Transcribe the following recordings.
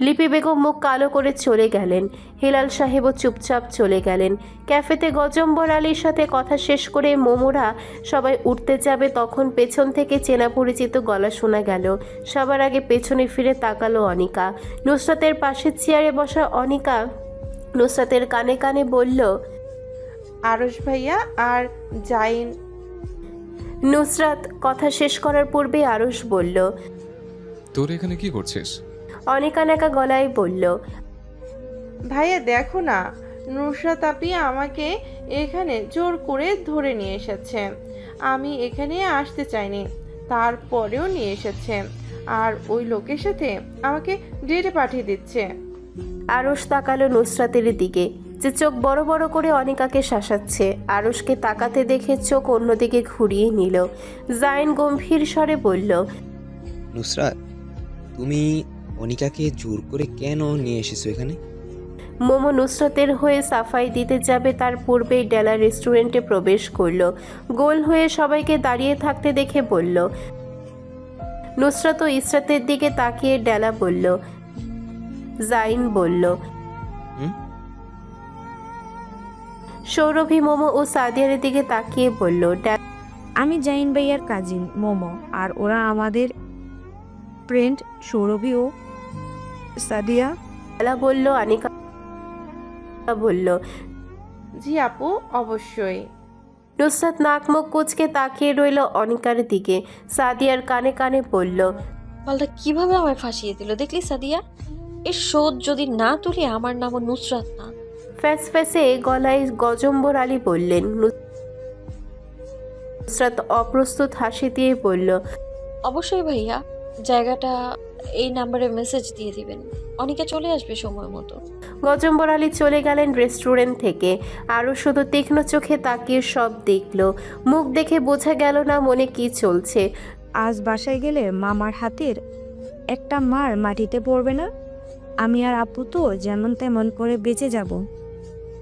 লিপি বেগম মুখ কালো করে চলে গেলেন। হেলাল সাহেবও চুপচাপ চলে গেলেন। ক্যাফেতে গজম্বর আলীর সাথে কথা শেষ করে মোমোরা সবাই উঠতে যাবে তখন পেছন থেকে চেনা পরিচিত গলা শোনা গেল। সবার আগে পেছনে ফিরে তাকালো অনিকা। নুসরাতের পাশের চেয়ারে বসা অনিকা নুসরাতের কানে কানে বলল, আরশ ভাইয়া আর জাইন। নুসরাত কথা শেষ করার পূর্বে আরশ বলল, তোর এখানে কি করছিস? অনিকা নাকা গলায় বলল, ভাইয়া দেখো না, নুসরাত আপি আমাকে এখানে জোর করে ধরে নিয়ে এসেছে। আমি এখানে আসতে চাইনি, তারপরেও নিয়ে এসেছে। আর ওই লোকের সাথে আমাকে ডেটে পাঠিয়ে দিচ্ছে। আরশ তাকালো নুসরাতের দিকে, যে চোখ বড় বড় করে অনিকাকে শাসাচ্ছে। আরশকে তাকাতে দেখে চোখ অন্যদিকে ঘুরিয়ে নিল। জাইন গম্ভীর স্বরে বলল, নুসরাত, তুমি অনিকাকে জোর করে কেন নিয়ে এসেছো এখানে? মোমো নুসরাতের হয়ে সাফাই দিতে যাবে তার পূর্বেই ডেলা রেস্টুরেন্টে প্রবেশ করলো। গোল হয়ে সবাইকে দাঁড়িয়ে থাকতে দেখে বলল, নুসরাত ও ইসরাতের দিকে তাকিয়ে ডেলা বলল। জাইন বলল, সৌরভী মোমো ও সাদিয়ার দিকে তাকিয়ে বলল, আমি জাইন ভাইয়ার কাজিন মোমো, আর ওরা আমাদের ফ্রেন্ড সৌরভী ও সাদিয়া। ডেলা বলল। আনিকা বলল, জি আপু, অবশ্যই। নুসরাত নাক মুখ কুচকে তাকিয়ে রইল অনিকার দিকে। সাদিয়ার কানে কানে বলল, বলটা কিভাবে আমায় ফাঁসিয়ে দিল দেখলি সাদিয়া? এর শোধ যদি না তুলি আমার নামও নুসরাত না। ফ্যাস ফ্যাসে গলায় গজম্বর আলী বললেন। নুসরাত অপ্রস্তুত হাসি দিয়ে বলল, অবশ্যই ভাইয়া, জায়গাটা এই নাম্বারে মেসেজ দিয়ে দিবেন, অনিকা চলে আসবে সময় মতো। গজম্বর আলী চলে গেলেন রেস্টুরেন্ট থেকে। আরও শুধু তীক্ষ্ণ চোখে তাকিয়ে সব দেখল। মুখ দেখে বোঝা গেল না মনে কি চলছে। আজ বাসায় গেলে মামার হাতের একটা মার মাটিতে পড়বে না। আমি আর আপু তো যেমন তেমন করে বেঁচে যাব।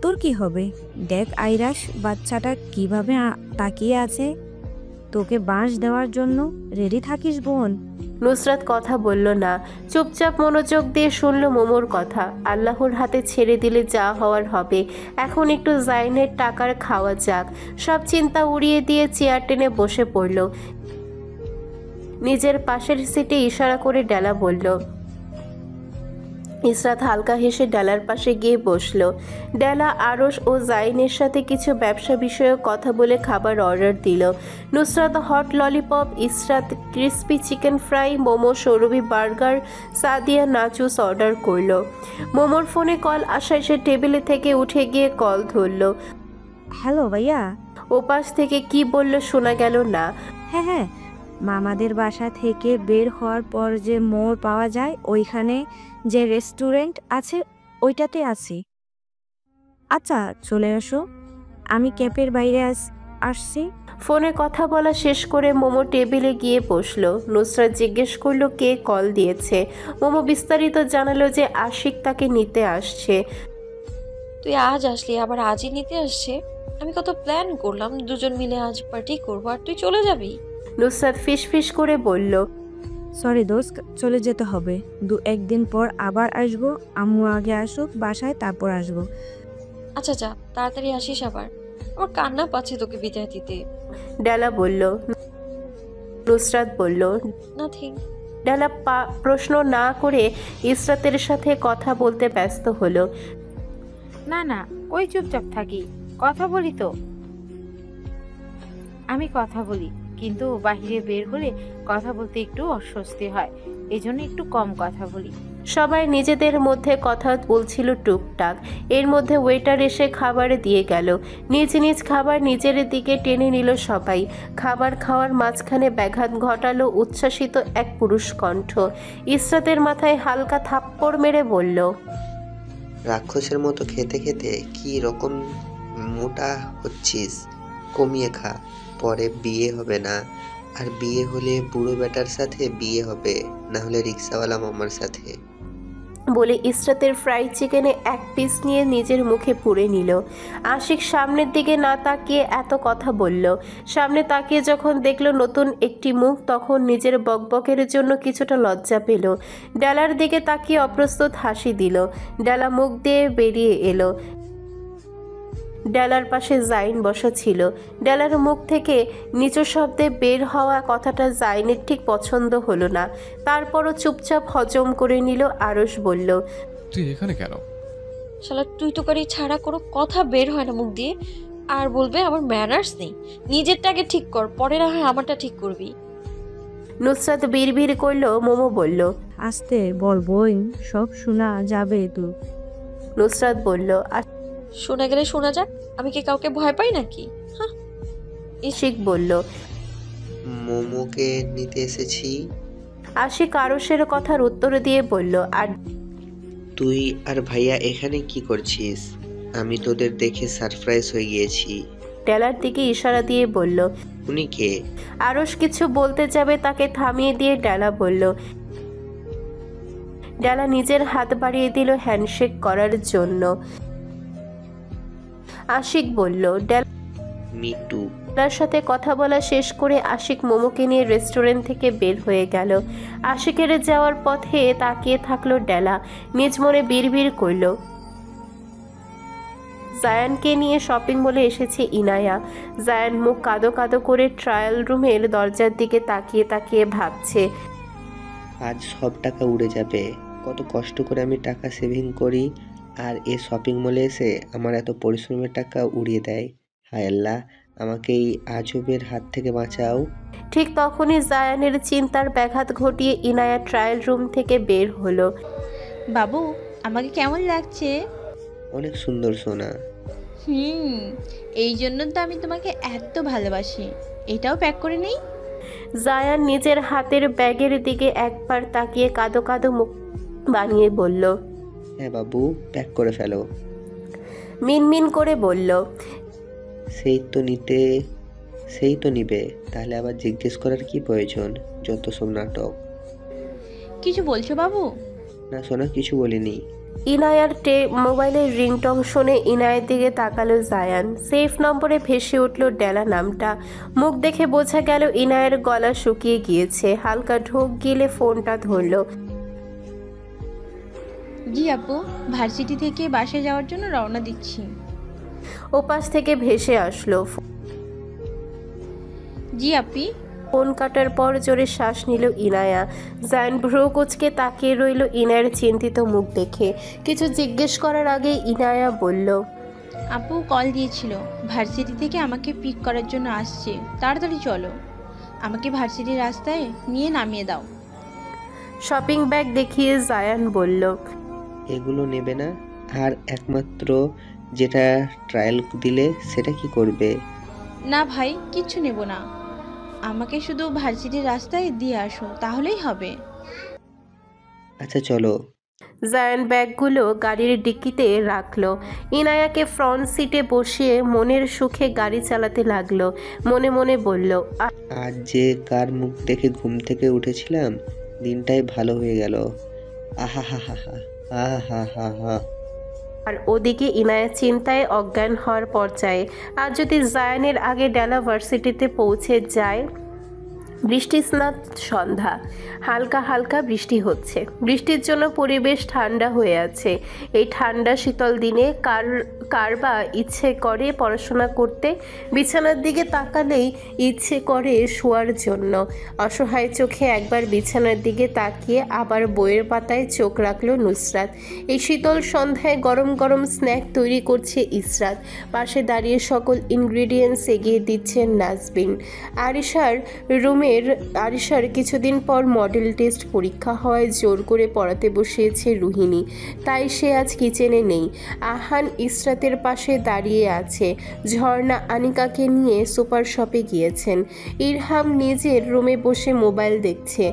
তোর কি হবে? দেখ আইরাস বাচ্চাটা কিভাবে তাকিয়ে আছে। তোকে বাঁশ দেওয়ার জন্য রেডি থাকিস বোন। নুসরাত কথা বলল না, চুপচাপ মনোযোগ দিয়ে শুনল মোমোর কথা। আল্লাহর হাতে ছেড়ে দিলে যা হওয়ার হবে। এখন একটু জাইনের টাকার খাওয়া যাক। সব চিন্তা উড়িয়ে দিয়ে চেয়ার টেনে বসে পড়ল। নিজের পাশের সিটে ইশারা করে ডেলা বলল। ইসরাত হালকা হেসে ডেলার পাশে গিয়ে বসল। ডেলা আরশ ও জাইনের সাথে কিছু ব্যবসা বিষয়ক কথা বলে খাবার অর্ডার দিল। Nusrat hot lollipop, Israt crispy chicken fry, momo Sourabhi burger, Sadia nachos order করল। মোমোর ফোনে কল আসায় সে টেবিলে থেকে উঠে গিয়ে কল ধরল। হ্যালো ভাইয়া। ওপাশ থেকে কি বলল শোনা গেল না। হ্যাঁ হ্যাঁ, মামাদের বাসা থেকে বের হওয়ার পর যে মোড় পাওয়া যায় ওইখানে যে রেস্টুরেন্ট আছে ওইটাতে আছি। আচ্ছা চলে এসো, আমি ক্যাফের বাইরে আসছি। ফোনে কথা বলা শেষ করে মোমো টেবিলে গিয়ে বসলো। নুসরাত জিজ্ঞেস করলো কে কল দিয়েছে। মোমো বিস্তারিত জানালো যে আশিক তাকে নিতে আসছে। তুই আজ আসলি, আবার আজই নিতে আসছে? আমি কত প্ল্যান করলাম দুজন মিলে আজ পার্টি করবো, আর তুই চলে যাবি? নুসরাত ফিস ফিস করে বলল, সরি দোস্ত, চলে যেতে হবে। একদিন পর আবার আসবো। আম্মু আগে আসুক বাসায়, তারপর আসবো। আচ্ছা যা, তাড়াতাড়ি আসিস। আবার আমার কান্না পাচ্ছে তোকে বিদায় দিতে। ডেলা বলল। নুসরাত বলল, নাথিং। ডেলা প্রশ্ন না করে ইসরাতের সাথে কথা বলতে ব্যস্ত হলো। না না, ওই চুপচাপ থাকি, কথা বলি তো। আমি কথা বলি, কিন্তু বাহিরে বের হলে কথা বলতে একটু অস্বস্তি হয়, এজন্য একটু কম কথা বলি। সবাই নিজেদের মধ্যে কথা বলছিল টুকটাক। এর মধ্যে ওয়েটার এসে খাবার দিয়ে গেল। নিজ নিজ খাবার নিজের দিকে টেনে নিল সবাই। খাবার খাওয়ার মাঝখানে ব্যাঘাত ঘটালো উচ্ছ্বাসিত এক পুরুষ কণ্ঠ। ইসরাতের মাথায় হালকা থাপ্পড় মেরে বলল, রাক্ষসের মতো খেতে খেতে কি রকম মোটা হচ্ছিস, কমিয়ে খা, পরে বিয়ে হবে না। আর বিয়ে হলে বুড়ো বেটার সাথে বিয়ে হবে, না হলে রিক্সাওয়ালা মামার সাথে। বলে ইসরাতের ফ্রাইড চিকেনে এক পিস নিয়ে নিজের মুখে পুরে নিল। আশিক সামনের দিকে না তাকিয়ে এত কথা বলল। সামনে তাকিয়ে যখন দেখল নতুন একটি মুখ, তখন নিজের বকবকের জন্য কিছুটা লজ্জা পেল। ডালার দিকে তাকিয়ে অপ্রস্তুত হাসি দিল। ডালা মুখ দিয়ে বেরিয়ে এলো। ডালার পাশে জাইন বসা ছিল। ডালার মুখ থেকে নিচু শব্দে বের হওয়া কথাটা জাইনের ঠিক পছন্দ হলো না। তারপরও চুপচাপ হজম করে নিল। আরশ বলল, তুই এখানে কেন? শালা তুই তোকারি ছাড়া কোনো কথা বের হয় না মুখ দিয়ে। আর বলবে আমার ম্যানার্স নেই। নিজেরটাকে ঠিক কর, পরে না হয় আমারটা ঠিক করবি। নুসরাত বিড়বিড় করলো। মোমো বলল, আস্তে বল বোন, সব শোনা যাবে তো। নুসরাত বলল, শোনা গেলে শোনা যাক, আমি কি কাউকে ভয় পাই নাকি? হ্যাঁ। আশিক বলল, মোমোকে নিতে এসেছি। আশিক আরশের কথার উত্তর দিয়ে বলল, আর তুই আর ভাইয়া এখানে কি করছিস? আমি তোদের দেখে সারপ্রাইজ হয়ে গিয়েছি। ডালার দিকে ইশারা দিয়ে বলল। উনি কে? আরশ কিছু বলতে যাবে, তাকে থামিয়ে দিয়ে ডালা বলল। ডালা নিজের হাত বাড়িয়ে দিল হ্যান্ডশেক করার জন্য। আশিক বলল, মিটু। ডালার সাথে কথা বলা শেষ করে আশিক মোমোকে নিয়ে রেস্টুরেন্ট থেকে বের হয়ে গেল। আশিকের যাওয়ার পথে তাকিয়ে থাকলো ডালা। নিজ মনে বিড়বিড় করল, জায়ানকে নিয়ে শপিং মলে এসেছে ইনায়া। জায়ান মুখ কাদো কাদো করে ট্রায়াল রুমের দরজার দিকে তাকিয়ে তাকিয়ে ভাবছে, আজ সব টাকা উড়ে যাবে। কত কষ্ট করে আমি টাকা সেভিং করি, আর এ শপিং মলে এসে আমার এত পরিশ্রমের টাকা উড়িয়ে দেয়। হায় আল্লাহ, আমাকে এই আজবের হাত থেকে বাঁচাও। ঠিক তখনই জায়ানের চিন্তার ব্যাঘাত ঘটিয়ে ইনায়া ট্রায়াল রুম থেকে বের হলো। বাবু, আমাকে কেমন লাগছে? অনেক সুন্দর সোনা। এই জন্য তো আমি তোমাকে এত ভালোবাসি। এটাও প্যাক করে নেই। জায়ান নিজের হাতের ব্যাগের দিকে একবার তাকিয়ে কাদো কাদো মুখ বানিয়ে বলল, হ্যাঁ বাবু, প্যাক করে ফেলো। মিনমিন করে বলল, সেই তো নিবে। তাহলে আবার জিজ্ঞেস করার কি প্রয়োজন? যত সব নাটক। কিছু বলছো বাবু? না সোনা, কিছু বলিনি। ইনায়ার মোবাইলের রিংটং শুনে ইনায়ের দিকে তাকালো জায়ান। সেফ নম্বরে ভেসে উঠল ডেলা নামটা। মুখ দেখে বোঝা গেল ইনায়ের গলা শুকিয়ে গিয়েছে। হালকা ঢোক গিলে ফোনটা ধরল। জি আপু, ভার্সিটি থেকে বাসে যাওয়ার জন্য রওনা দিচ্ছি। ওপাশ থেকে ভেসে আসলো। জি আপি। ফোন কাটার পর জোরে শ্বাস নিল ইনায়া। জায়ান ভ্রু কুচকে তাকিয়ে রইল ইনায়ের চিন্তিত মুখ দেখে। কিছু জিজ্ঞেস করার আগে ইনায়া বলল, আপু কল দিয়েছিল, ভার্সিটি থেকে আমাকে পিক করার জন্য আসছে। তাড়াতাড়ি চলো, আমাকে ভার্সিটির রাস্তায় নিয়ে নামিয়ে দাও। শপিং ব্যাগ দেখিয়ে জায়ান বলল, এগুলো নেবে না? আর একমাত্র যেটা ট্রায়াল দিলে সেটা কি করবে? না ভাই, কিচ্ছু নেব না। আমাকে শুধু ভার্সিটির রাস্তায় দিয়ে আসো, তাহলেই হবে। আচ্ছা চলো। জায়ান ব্যাগগুলো গাড়ির ডিক্কিতে রাখলো। ইনায়াকে ফ্রন্ট সিটে বসিয়ে মনের সুখে গাড়ি চালাতে লাগলো। মনে মনে বলল, আজ যে কার মুখ দেখে ঘুম থেকে উঠেছিলাম, দিনটাই ভালো হয়ে গেল। আহা হা হা হা, আহা হা হা হা। আর ওদিকে ইনায়া চিন্তায় অজ্ঞান হওয়ার পর্যায়ে। আর যদি জায়ানের আগে ডেলা ভার্সিটিতে পৌঁছে যায়। বৃষ্টিস্নাত সন্ধ্যা, হালকা হালকা বৃষ্টি হচ্ছে। বৃষ্টির জন্য পরিবেশ ঠান্ডা হয়ে আছে। এই ঠান্ডা শীতল দিনে কার বা ইচ্ছে করে পড়াশোনা করতে? বিছানার দিকে তাকালেই ইচ্ছে করে শোয়ার জন্য। অসহায় চোখে একবার বিছানার দিকে তাকিয়ে আবার বইয়ের পাতায় চোখ রাখল নুসরাত। এই শীতল সন্ধ্যায় গরম গরম স্ন্যাক তৈরি করছে ইসরাত। পাশে দাঁড়িয়ে সকল ইনগ্রিডিয়েন্টস এগিয়ে দিচ্ছেন নাজবিন। আরিশার কিছুদিন পর মডেল টেস্ট পরীক্ষা হওয়ায় জোর করে পড়াতে বসিয়েছে রুহিণী। তাই সে আজ কিচেনে নেই। আহান ইসরাতের পাশে দাঁড়িয়ে আছে। ঝর্ণা আনিকাকে নিয়ে সুপার শপে গিয়েছেন। ইরহাম নিজের রুমে বসে মোবাইল দেখছে।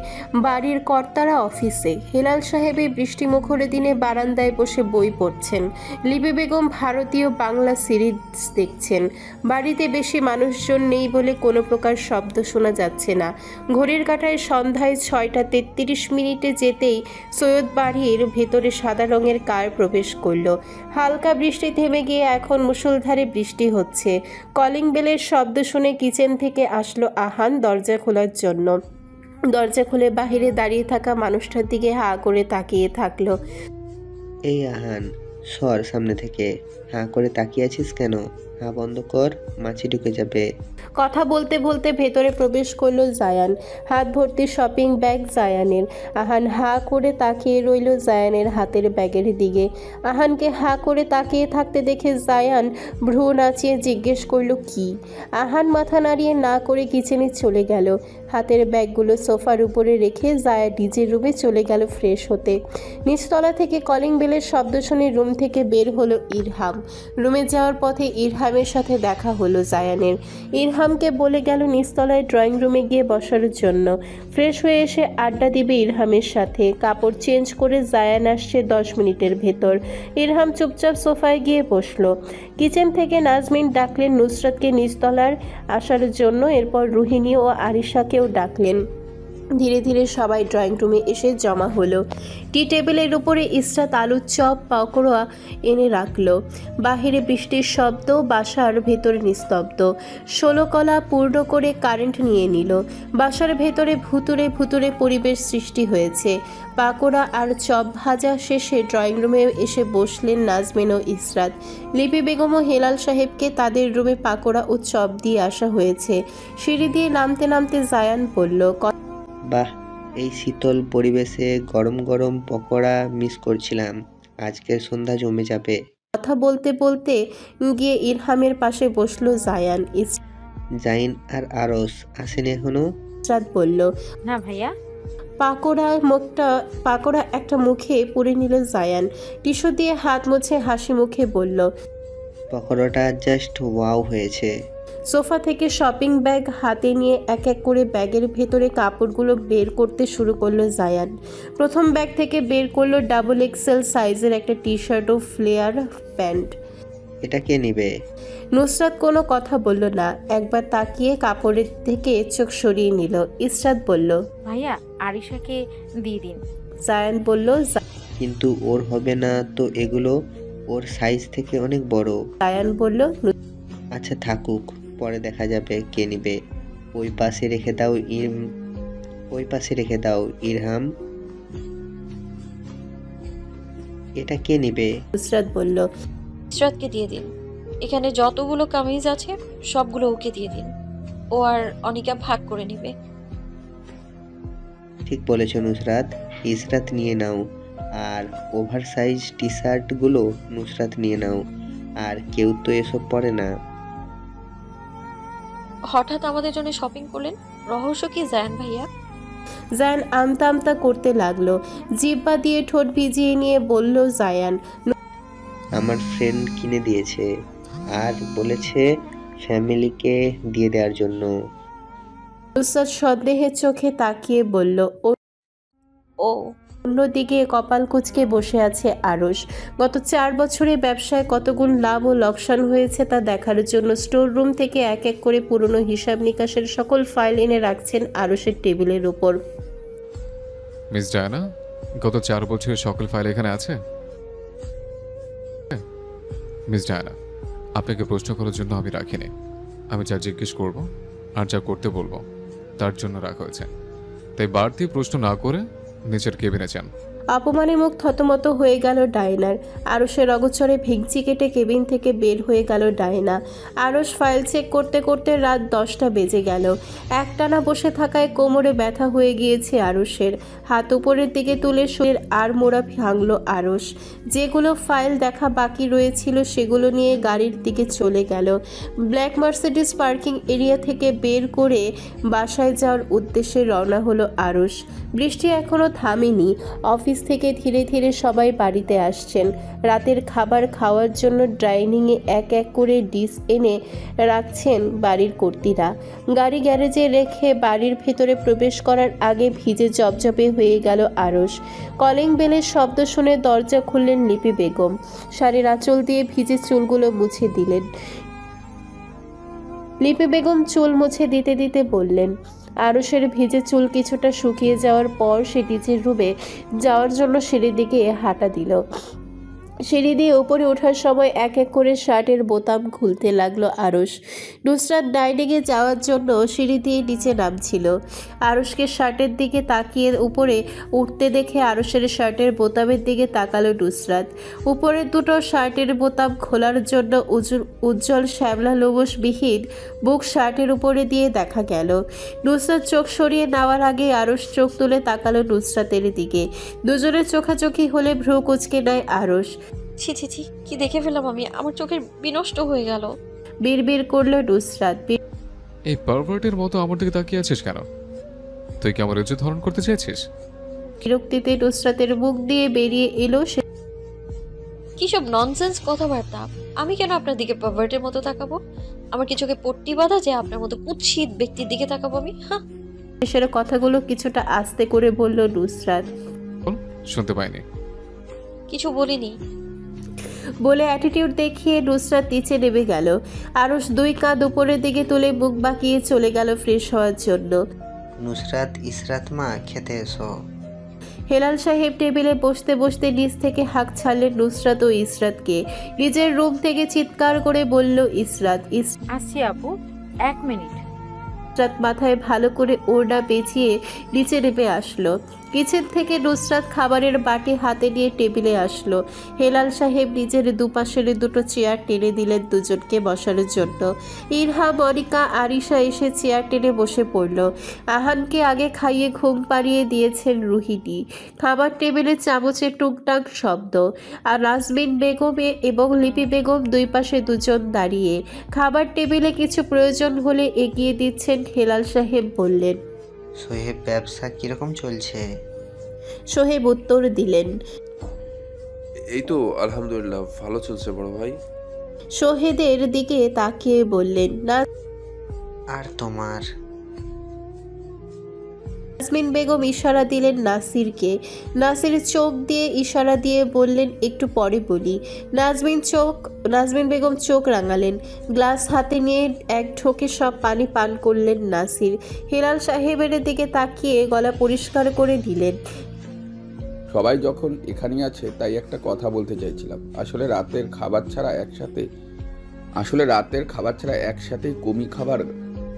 বাড়ির কর্তারা অফিসে। হেলাল সাহেব এই বৃষ্টিমুখর দিনে বারান্দায় বসে বই পড়ছেন। লিপি বেগম ভারতীয় বাংলা সিরিজ দেখছেন। বাড়িতে বেশি মানুষজন নেই বলে কোনো প্রকার শব্দ শোনা যাচ্ছে না। না। ঘড়ির কাঁটায় সন্ধ্যায় 6:33 যেতেই সৈয়দ বাড়ির ভেতরে সাদা রঙের কার প্রবেশ করলো। হালকা বৃষ্টি থেমে গিয়ে এখন মুষলধারে বৃষ্টি হচ্ছে। কলিং বেলের শব্দ শুনে কিচেন থেকে আসলো আহান দরজা খোলার জন্য। দরজা খুলে বাহিরে দাঁড়িয়ে থাকা মানুষটার দিকে হা করে তাকিয়ে থাকলো। এই আহান, সর সামনে থেকে। হাঁ করে তাকিয়ে আছিস কেন? হাঁ বন্ধ কর, মাছি ঢুকে যাবে। কথা বলতে বলতে ভেতরে প্রবেশ করলো জায়ান। হাত ভর্তি শপিং ব্যাগ জায়ানের। আহান হা করে তাকিয়ে রইল জায়ানের হাতের ব্যাগের দিকে। আহানকে হা করে তাকিয়ে থাকতে দেখে জায়ান ভ্রু নাচিয়ে জিজ্ঞেস করলো কি। আহান মাথা নাড়িয়ে না করে কিচেনে চলে গেল। হাতের ব্যাগগুলো সোফার উপরে রেখে জায়া নিজের রুমে চলে গেল ফ্রেশ হতে। নিচতলা থেকে কলিং বেলের শব্দ শুনে রুম থেকে বের হলো ইরহাম। রুমে যাওয়ার পথে ইরহামের সাথে দেখা হলো জায়ানের। ইরহামকে বলে গেল নিচতলায় ড্রয়িং রুমে গিয়ে বসার জন্য। ফ্রেশ হয়ে এসে আড্ডা দিবে ইরহামের সাথে। কাপড় চেঞ্জ করে জায়ান আসছে 10 মিনিটের ভেতর। ইরহাম চুপচাপ সোফায় গিয়ে বসলো। কিচেন থেকে নাজমিন ডাকলেন নুসরাতকে নিচতলার আসার জন্য। এরপর রুহিনী ও আরিশাকেও ডাকলেন। ধীরে ধীরে সবাই ড্রয়িং রুমে এসে জমা হলো। টি টেবিলের উপরে ইসরাত আলুর চপ পাকোড়া এনে রাখলো। বাহিরে বৃষ্টির শব্দ, বাসার ভেতরে নিস্তব্ধ। 16 কলা পূর্ণ করে কারেন্ট নিয়ে নিল। বাসার ভেতরে ভুতুরে ভুতুরে পরিবেশ সৃষ্টি হয়েছে। পাকোড়া আর চপ ভাজা শেষে ড্রয়িং রুমে এসে বসলেন নাজমিন ও ইসরাত। লিপি বেগম ও হেলাল সাহেবকে তাদের রুমে পাকোড়া ও চপ দিয়ে আসা হয়েছে। সিঁড়ি দিয়ে নামতে নামতে জায়ান বলল, বাহ, এই শীতল পরিবেশে গরম গরম পকোড়া মিস করছিলাম। আজকের সন্ধ্যা জমে যাবে। কথা বলতে বলতে গিয়ে ইরহামের পাশে বসলো জায়ান। জাইন আর আরস আসেনি এখনো? ইসরাত বলল, না ভাইয়া। পাকোড়া একটা মুখে পুরে নিল জায়ান। টিস্যু দিয়ে হাত মুছে হাসি মুখে বলল, পকোড়াটা জাস্ট ওয়াও হয়েছে। সোফা থেকে শপিং ব্যাগ হাতে নিয়ে এক এক করে ব্যাগের ভেতরে কাপড়গুলো বের করতে শুরু করলো জায়ান। প্রথম ব্যাগ থেকে বের করলো XXL সাইজের একটা টি শার্ট ও ফ্লেয়ার প্যান্ট। এটা কে নিবে? নুসরাত কোনো কথা বলল না। একবার তাকিয়ে কাপড়ের থেকে চোখ সরিয়ে নিল। ইসরাত বলল, ভাইয়া আরিশাকে দিয়ে দিন। জায়ান বলল, কিন্তু ওর হবে না তো, এগুলো ওর সাইজ থেকে অনেক বড়। জায়ান বলল, আচ্ছা থাকুক, পরে দেখা যাবে কে নিবে। ওই পাশে রেখে দাও ইরহাম। এটা কে নিবে? নুসরাত বলল, ইসরাতকে দিয়ে দিন। এখানে যতগুলো কামিজ আছে সবগুলো ওকে দিয়ে দিন। ও আর অনিকা ভাগ করে নেবে। ঠিক বলেছ নুসরাত, ইসরাত নিয়ে নাও। আর ওভার সাইজ টি শার্টগুলো নুসরাত নিয়ে নাও। আর কেউ তো এসব পরে না। হঠাৎ আমাদের জন্য শপিং করলেন, রহস্য কি জায়ান ভাইয়া? জায়ান আমতা আমতা করতে লাগলো। জিহ্বা দিয়ে ঠোঁট ভিজিয়ে নিয়ে বলল জায়ান, আমার ফ্রেন্ড কিনে দিয়েছে আর বলেছে ফ্যামিলিকে দিয়ে দেওয়ার জন্য। নুসরাত সন্দেহের চোখে তাকিয়ে বলল, ও অন্যদিকে কপাল কুঁচকে বসে আছে আরশ। গত 4 বছরে ব্যবসায় কতগুণ লাভ ও লোকসান হয়েছে তা দেখার জন্য স্টোর রুম থেকে এক এক করে পুরনো হিসাব নিকাশের সকল ফাইল এনে রাখছেন আরশের টেবিলের উপর। মিস ডায়ানা, গত 4 বছরের সকল ফাইল এখানে আছে? মিস ডায়ানা, আপনাকে প্রশ্ন করার জন্য আমি রাখিনি। আমি যা জিজ্ঞেস করব আর যা করতে বলবো তার জন্য রাখা হয়েছে। তাই বাড়তি প্রশ্ন না করে নিচের কেবিনে যান। অপমানে মুখ থতমত হয়ে গেল ডায়নার। আরশের অগোচরে ভেঙচি কেটে কেবিন থেকে বের হয়ে গেল ডায়না। আরশ ফাইল চেক করতে করতে রাত 10টা বেজে গেল। একটানা বসে থাকায় কোমরে ব্যথা হয়ে গিয়েছে আরশের। হাত উপরের দিকে তুলে শরীর আর মোড়া ভাঙল আরশ। যেগুলো ফাইল দেখা বাকি রয়েছিল সেগুলো নিয়ে গাড়ির দিকে চলে গেল। ব্ল্যাক মার্সিডিজ পার্কিং এরিয়া থেকে বের করে বাসায় যাওয়ার উদ্দেশ্যে রওনা হলো আরশ। বৃষ্টি এখনো থামেনি। অফিস থেকে ধীরে ধীরে সবাই বাড়িতে আসছেন। রাতের খাবার খাওয়ার জন্য ডাইনিংয়ে এক এক করে ডিশ এনে রাখছেন বাড়ির কর্তীরা। গাড়ি গ্যারেজে রেখে বাড়ির ভেতরে প্রবেশ করার আগে ভিজে জবজবে হয়ে গেল আরশ। কলিং বেলের শব্দ শুনে দরজা খুললেন লিপি বেগম। শাড়ির আঁচল দিয়ে ভিজে চুলগুলো মুছে দিলেন। লিপি বেগম চুল মুছে দিতে দিতে বললেন, আরুষের ভিজে চুল কিছুটা শুকিয়ে যাওয়ার পর সে নিচের রুমে যাওয়ার জন্য সিঁড়ির দিকে হাঁটা দিল। সিঁড়ি দিয়ে উপরে ওঠার সময় এক এক করে শার্টের বোতাম খুলতে লাগলো আরুষ। নুসরাত ডাইনিংয়ে যাওয়ার জন্য সিঁড়ি দিয়ে নিচে নামছিল। আরুষকে শার্টের দিকে তাকিয়ে উপরে উঠতে দেখে আরুষের শার্টের বোতামের দিকে তাকালো নুসরাত। উপরের দুটো শার্টের বোতাম খোলার জন্য উজ্জ্বল শ্যামলা লোমশবিহীন বুক শার্টের উপরে দিয়ে দেখা গেল। নুসরাত চোখ সরিয়ে নেওয়ার আগে আরুষ চোখ তুলে তাকালো নুসরাতের দিকে। দুজনের চোখাচোখি হলে ভ্রু কুঁচকে নেয় আরুষ। ছি ছি ছি, কি দেখে ফেললাম আমি, আমার চোখের বিনষ্ট হয়ে গেল। বিড়বিড় করলো নুসরাত। এই পারভার্টের মতো আমার দিকে তাকিয়ে আছিস কেন? তুই কি আমার ইজ্জত হরণ করতে চাইছিস? বিরক্তিতে নুসরাতের মুখ দিয়ে বেরিয়ে এলো সে। কি সব ননসেন্স কথাবার্তা? আমি কেন আপনার দিকে পারভার্টের মতো তাকাবো? আমার কি চোখে পট্টি বাঁধা যে আপনার মতো কুৎসিত ব্যক্তির দিকে তাকাবো আমি? হ্যাঁ, শেষের কথাগুলো কিছুটা আস্তে করে বলল নুসরাত। বল, শুনতে পাইনি। কিছু বলিনি। বলে অ্যাটিটিউড দেখিয়ে নুসরাত নিচে নেমে গেল। আরুষ দুই কাঁধ উপরের দিকে তুলে মুখ বাঁকিয়ে চলে গেল ফ্রেশ হওয়ার জন্য। নুসরাত, ইসরাত মা, খেতে এসো। হেলাল সাহেব টেবিলে বসতে বসতে নিচ থেকে হাঁক ছাড়লেন নুসরাত ও ইসরাতকে। নিজের রুম থেকে চিৎকার করে বলল ইসরাত। আসছি আপু, 1 মিনিট। নুসরাত মাথায় ভালো করে ওড়না পেঁচিয়ে নিচে নেমে আসলো। কিচেন থেকে নুসরাত খাবারের বাটি হাতে নিয়ে টেবিলে আসলো। হেলাল সাহেব নিজের দুপাশের দুটো চেয়ার টেনে দিলেন দুজনকে বসার জন্য। ইরহা, মনিকা, আরিশা এসে চেয়ার টেনে বসে পড়ল। আহানকে আগে খাইয়ে ঘুম পাড়িয়ে দিয়েছেন রুহিনী। খাবার টেবিলে চামচের টুকটাক শব্দ। আর নাজমিন বেগম এবং লিপি বেগম দুই পাশে দুজন দাঁড়িয়ে। খাবার টেবিলে কিছু প্রয়োজন হলে এগিয়ে দিচ্ছেন হেলাল সাহেব বললেন। সোহেব, ব্যবসা কিরকম চলছে? সোহেব উত্তর দিলেন। এই তো আলহামদুলিল্লাহ, ভালো চলছে বড় ভাই। সোহেদের দিকে তাকিয়ে বললেন। আর তোমার? নাজমিন বেগম ইশারা দিলেন নাসিরকে। নাসির চোখ দিয়ে ইশারা দিয়ে বললেন একটু পরে বলি। নাজমিন বেগম চোখ রাঙালেন। গ্লাস হাতে নিয়ে এক ঢোকে সব পানি পান করলেন নাসির। হেলাল সাহেবের দিকে তাকিয়ে গলা পরিষ্কার করে দিলেন। সবাই যখন এখানেই আছে তাই একটা কথা বলতে চাইছিলাম। আসলে রাতের খাবার ছাড়া একসাথেই কমি খাবার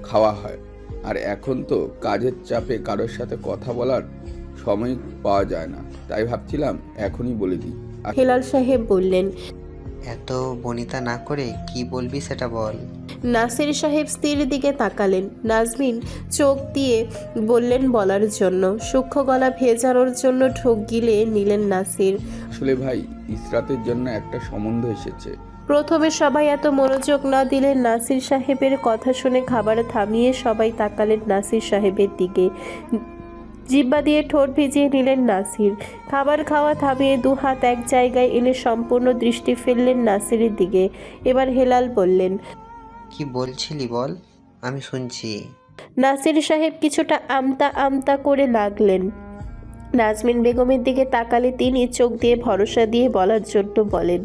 খাওয়া হয়। আর এখন তো কাজের চাপে কারোর সাথে কথা বলার সময় পাওয়া যায় না, তাই ভাবছিলাম এখনই বলে দিই। হেলাল সাহেব বললেন। এত বনিতা না করে কি বলবি সেটা বল। নাসির সাহেব স্ত্রীর দিকে তাকালেন। নাজমিন চোখ দিয়ে বললেন বলার জন্য। সূক্ষ্ম গলা ভেজানোর জন্য ঢোক গিলে নিলেন নাসির। আসলে ভাই, ইসরাতের জন্য একটা সম্বন্ধ এসেছে। প্রথমে সবাই এত মনোযোগ না দিলে নাসির সাহেবের কথা শুনে খাবার থামিয়ে সবাই তাকালেন নাসির সাহেবের দিকে। জিহ্বা দিয়ে ঠোঁট ভিজিয়ে নিলেন নাসির। খাবার খাওয়া থামিয়ে দু হাত এক জায়গায় এনে সম্পূর্ণ দৃষ্টি ফেললেন নাসিরের দিকে। এবার হেলাল বললেন। কি বলছিলি বল, আমি শুনছি। নাসির সাহেব কিছুটা আমতা আমতা করে লাগলেন। নাজমিন বেগমের দিকে তাকালে তিনি চোখ দিয়ে ভরসা দিয়ে বলার জন্য বলেন।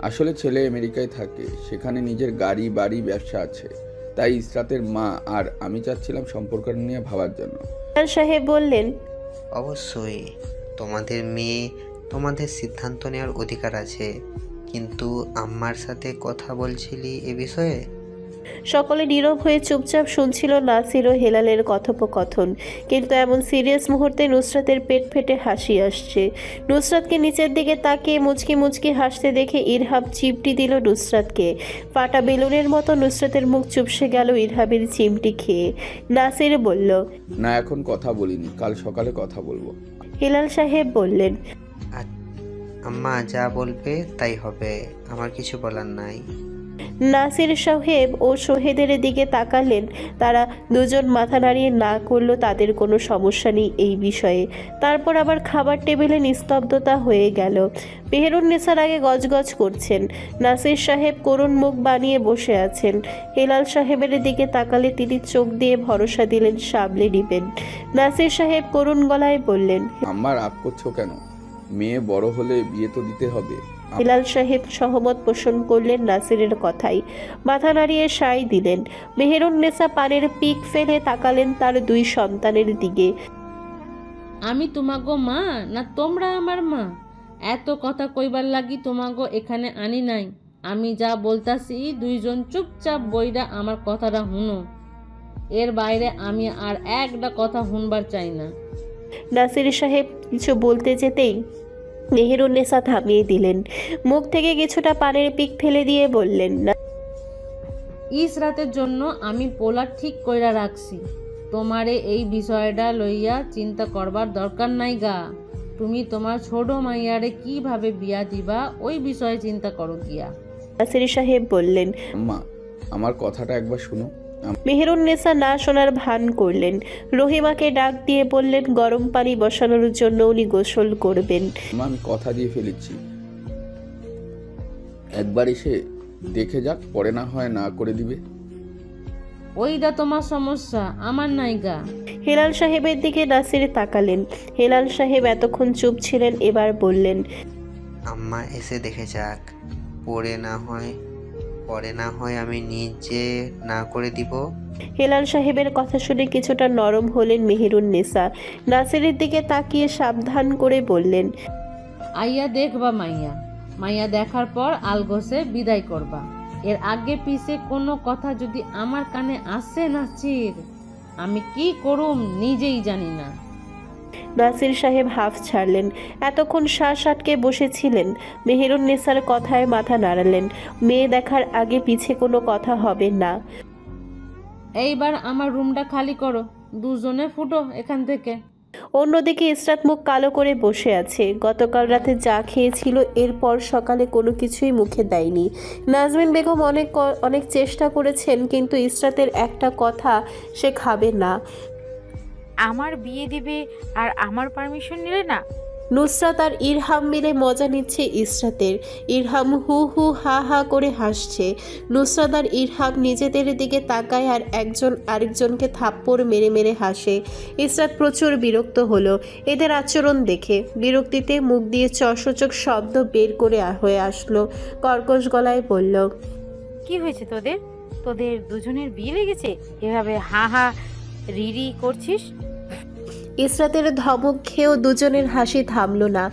আসলে ছেলে আমেরিকায় থাকে, সেখানে নিজের গাড়ি বাড়ি ব্যবসা আছে, তাই ইসরাতের মা আর আমি চাচ্ছিলাম সম্পর্ক নিয়ে ভাবার জন্য। হেলাল সাহেব বললেন। অবশ্যই তোমাদের মেয়ে, তোমাদের সিদ্ধান্ত নেওয়ার অধিকার আছে, কিন্তু আম্মার সাথে কথা বলছিলি এ বিষয়ে? সকলে নীরব হয়ে চুপচাপ শুনছিল নাসির ও হেলালের কথোপকথন। কিন্তু এমন সিরিয়াস মুহূর্তে নুসরাতের পেট ফেটে হাসি আসছে। নুসরাতকে নিচের দিকে তাকিয়ে মুচকি মুচকি হাসতে দেখে ইরহাব চিমটি দিল নুসরাতকে। ফাটা বেলুনের মতো নুসরাতের মুখ চুপসে গেল ইরহাবের চিমটি খেয়ে। নাসির বলল। না, এখন কথা বলিনি, কাল সকালে কথা বলবো। হেলাল সাহেব বললেন। আম্মা যা বলবে তাই হবে, আমার কিছু বলার নাই। নাসির সাহেব ও সোহেদের দিকে তাকালেন। তারা দুজন মাথা নাড়িয়ে না করলো তাদের কোনো সমস্যা নেই এই বিষয়ে। তারপর আবার খাবার টেবিলে নিস্তব্ধতা হয়ে গেল। মেহেরুন্নেসার আগে গজগজ করছেন। নাসির সাহেব করুণ মুখ বানিয়ে বসে আছেন। হেলাল সাহেবের দিকে তাকালে তিনি চোখ দিয়ে ভরসা দিলেন সামলে নিবেন। নাসির সাহেব করুণ গলায় বললেন। আম্মা রাগ করছো কেন? মেয়ে বড় হলে বিয়ে তো দিতে হবে। হিলাল সাহেব সহমত পোষণ করলেন নাসিরের কথাই, মাথা নাড়িয়ে সায় দিলেন। মেহেরুন্নেসা পানের পিক ফেলে তাকালেন তার দুই সন্তানের দিকে। আমি তোমাগো মা না তোমরা আমার মা? এত কথা কইবার লাগি তোমাগো এখানে আনি নাই। আমি যা বলতাছি দুইজন চুপচাপ বইরা আমার কথাটা হুনো, এর বাইরে আমি আর একটা কথা শুনবার চাই না। নাসির সাহেব কিছু বলতে যেতেই মেহেরুন্নেসা থামিয়ে দিলেন। মুখ থেকে কিছুটা পানের পিক ফেলে দিয়ে বললেন, না, ইসরাতের জন্য আমি পোলা ঠিক কইরা রাখছি। তোমারে এই বিষয়টা লইয়া চিন্তা করবার দরকার নাই গা। তুমি তোমার ছোট মাইয়ারে কিভাবে বিয়া দিবা ওই বিষয়ে চিন্তা করো গিয়া। নাসির সাহেব বললেন, আম্মা আমার কথাটা একবার শুনো। মেহেরুন্নেসা না শোনার ভান করলেন। রহিমাকে ডাক দিয়ে বললেন গরম পানি বসানোর জন্য উনি গোসল করবেন। আমি কথা দিয়ে ফেলেছি, একবার এসে দেখে যাক, পরে না হয় না করে দিবে। ওইটা তোমার সমস্যা, আমার নাই গা। হেলাল সাহেবের দিকে নাসির তাকালেন। হেলাল সাহেব এতক্ষণ চুপ ছিলেন, এবার বললেন, আম্মা এসে দেখে যাক, পরে না হয় আমি নিজে না করে দিব। হেলাল সাহেবের কথা শুনে কিছুটা নরম হলেন মেহেরুন্নেসা। নাসিরের দিকে তাকিয়ে সাবধান করে বললেন, আইয়া দেখবা মাইয়া, মাইয়া দেখার পর আলগোসে বিদায় করবা। এর আগে পিছে কোনো কথা যদি আমার কানে আসে নাসির, আমি কি করুম নিজেই জানি না। নাসির সাহেব হাফ ছাড়লেন। এতক্ষণ শ্বাস আটকে বসেছিলেন। মেহেরুন্নেসার কথায় মাথা নাড়ালেন। মেয়ে দেখার আগে পিছে কোনো কথা হবে না। এইবার আমার রুমটা খালি করো, দুজনে ফুটো এখান থেকে। অন্যদিকে ইসরাত মুখ কালো করে বসে আছে। গতকাল রাতে যা খেয়েছিল এরপর সকালে কোনো কিছুই মুখে দেয়নি। নাজমিন বেগম অনেক চেষ্টা করেছেন, কিন্তু ইসরাতের একটা কথা সে খাবে না। আমার বিয়ে দিবে আর আমার পারমিশন নিলে না? নুসরাত আর ইরহাম মিলে মজা নিচ্ছে ইসরাতের। ইরহাম হু হু হা হা করে হাসছে। নুসরাত আর ইরহাম নিজেদের দিকে তাকায় আর একজন আরেকজনকে থাপ্পড় মেরে মেরে হাসে। ইসরাত প্রচুর বিরক্ত হলো এদের আচরণ দেখে। বিরক্তিতে মুখ দিয়ে চশচক শব্দ বের করে হয়ে আসলো। কর্কশ গলায় বলল, কি হয়েছে তোদের? তোদের দুজনের বিয়ে লেগেছে? এভাবে হা হা রিরি করছিস? ইসরাতের ধমক খেয়েও দুজনের হাসি থামলো না,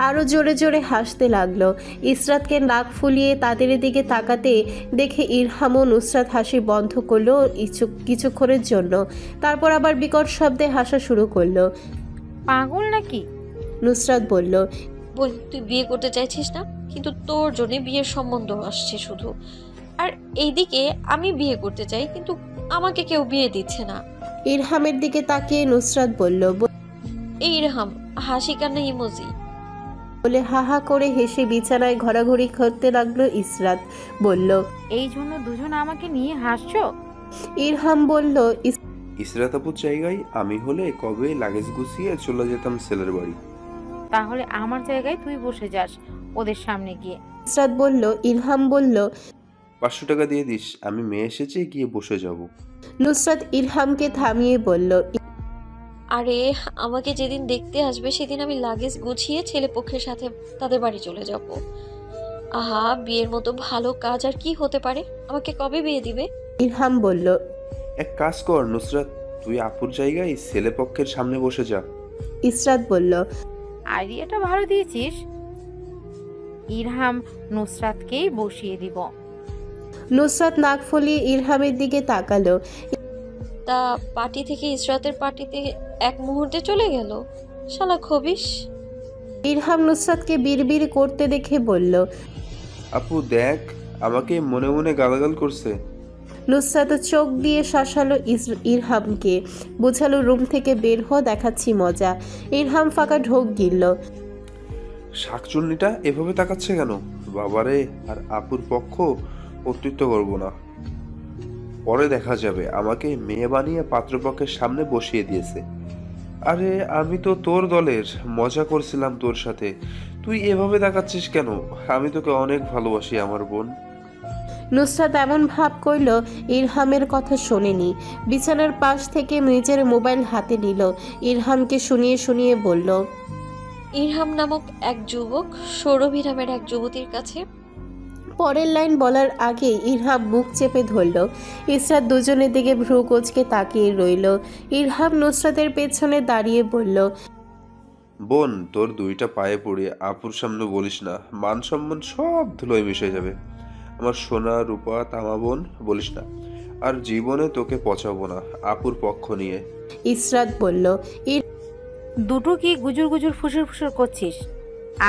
আরও জোরে জোরে হাসতে লাগলো। ইসরাতকে নাক ফুলিয়ে তাদের দিকে তাকাতে দেখে ইরহাম ও নুসরাত হাসি বন্ধ করলো কিছুক্ষণের জন্য, তারপর আবার বিকট শব্দে হাসা শুরু করলো। পাগল নাকি? নুসরাত বলল, বল তুই বিয়ে করতে চাইছিস না, কিন্তু তোর জন্য বিয়ের সম্বন্ধ আসছে শুধু। আর এইদিকে আমি বিয়ে করতে চাই, কিন্তু আমাকে কেউ বিয়ে দিচ্ছে না। ইরহামের দিকে তাকিয়ে নুসরাত বলল, এই ইরহাম হাসি কান্না ইমোজি বলে হা হা করে হেসে বিছানায় ঘোরাঘুরি করতে লাগলো। ইসরাত বলল, এই জন্য দুজন আমাকে নিয়ে হাসছো? ইরহাম বলল, ইসরাত আপুর জায়গায় আমি হলে কবে লাগেজ গুছিয়ে চলে যেতাম ছেলের বাড়ি। তাহলে আমার জায়গায় তুই বসে যাস ওদের সামনে গিয়ে। ইসরাত বলল। ইরহাম বলল, 500 টাকা দিয়ে দিস, আমি মেয়ে এসেছে, গিয়ে বসে যাব। নুসরাত ইরহামকে থামিয়ে বলল, আরে আমাকে যেদিন দেখতে আসবে সেদিন আমি লাগেজ গুছিয়ে ছেলে পক্ষের সাথে তাদের বাড়ি চলে যাব। আহা, বিয়ের মতো ভালো কাজ আর কি হতে পারে? আমাকে কবে বিয়ে দিবে? ইরহাম বলল, এক কাজ কর নুসরাত, তুই আপুর জায়গায় ছেলে পক্ষের সামনে বসে যা। ইসরাত বলল, আইডিয়াটা ভালো দিয়েছিস। ইরহাম নুসরাতকেই বসিয়ে দিব। নুসরাত নাক ফুলিয়ে ইরহামের দিকে তাকালো। তা পার্টি থেকে ইসরাতের পার্টিতে এক মুহূর্তে চলে গেল, শালা খবিস। ইরহাম নুসরাতকে বিড়বিড় করতে দেখে বলল, আপু দেখ, আমাকে মনে মনে গালাগাল করছে। নুসরাত চোখ দিয়ে শাসালো ইরহামকে, বুঝালো রুম থেকে বের হ, দেখাচ্ছি মজা। ইরহাম ফাঁকা ঢোক গিলল। শাকচুন্নিটা এভাবে তাকাচ্ছে কেন? বাবারে, আর আপুর পক্ষ কর্তৃত্ব করবো না, পরে দেখা যাবে। আমাকে মেয়ে বানিয়ে পাত্রপক্ষের সামনে বসিয়ে দিয়েছে। আরে আমি তো তোর দলের, মজা করছিলাম তোর সাথে, তুই এভাবে তাকাচ্ছিস কেন? আমি তোকে অনেক ভালোবাসি আমার বোন। নুসরাত এমন ভাব করল ইরহামের কথা শোনেনি। বিছানার পাশ থেকে নিজের মোবাইল হাতে নিল। ইরহামকে শুনিয়ে শুনিয়ে বলল, ইরহাম নামক এক যুবক সৌরভী নামের এক যুবতীর কাছে। পরের লাইন বলার আগে ইরহাম মুখ চেপে ধরল। ইসরাত দুজনের দিকে ভ্রু কোচকে তাকিয়ে রইল। ইরহাম নুসরাতের পেছনে দাঁড়িয়ে বলল, বোন, তোর দুইটা পায়ে পড়ে আপুর সামনে বলিস না, মান সম্মান সব ধুলোয় মিশে যাবে। আমার সোনা রূপা তামা বোন বলিস না, আর জীবনে তোকে পচাবো না আপুর পক্ষ নিয়ে। ইসরাত বলল, দুটো কি গুজুর গুজুর ফুসুর ফুসুর করছিস?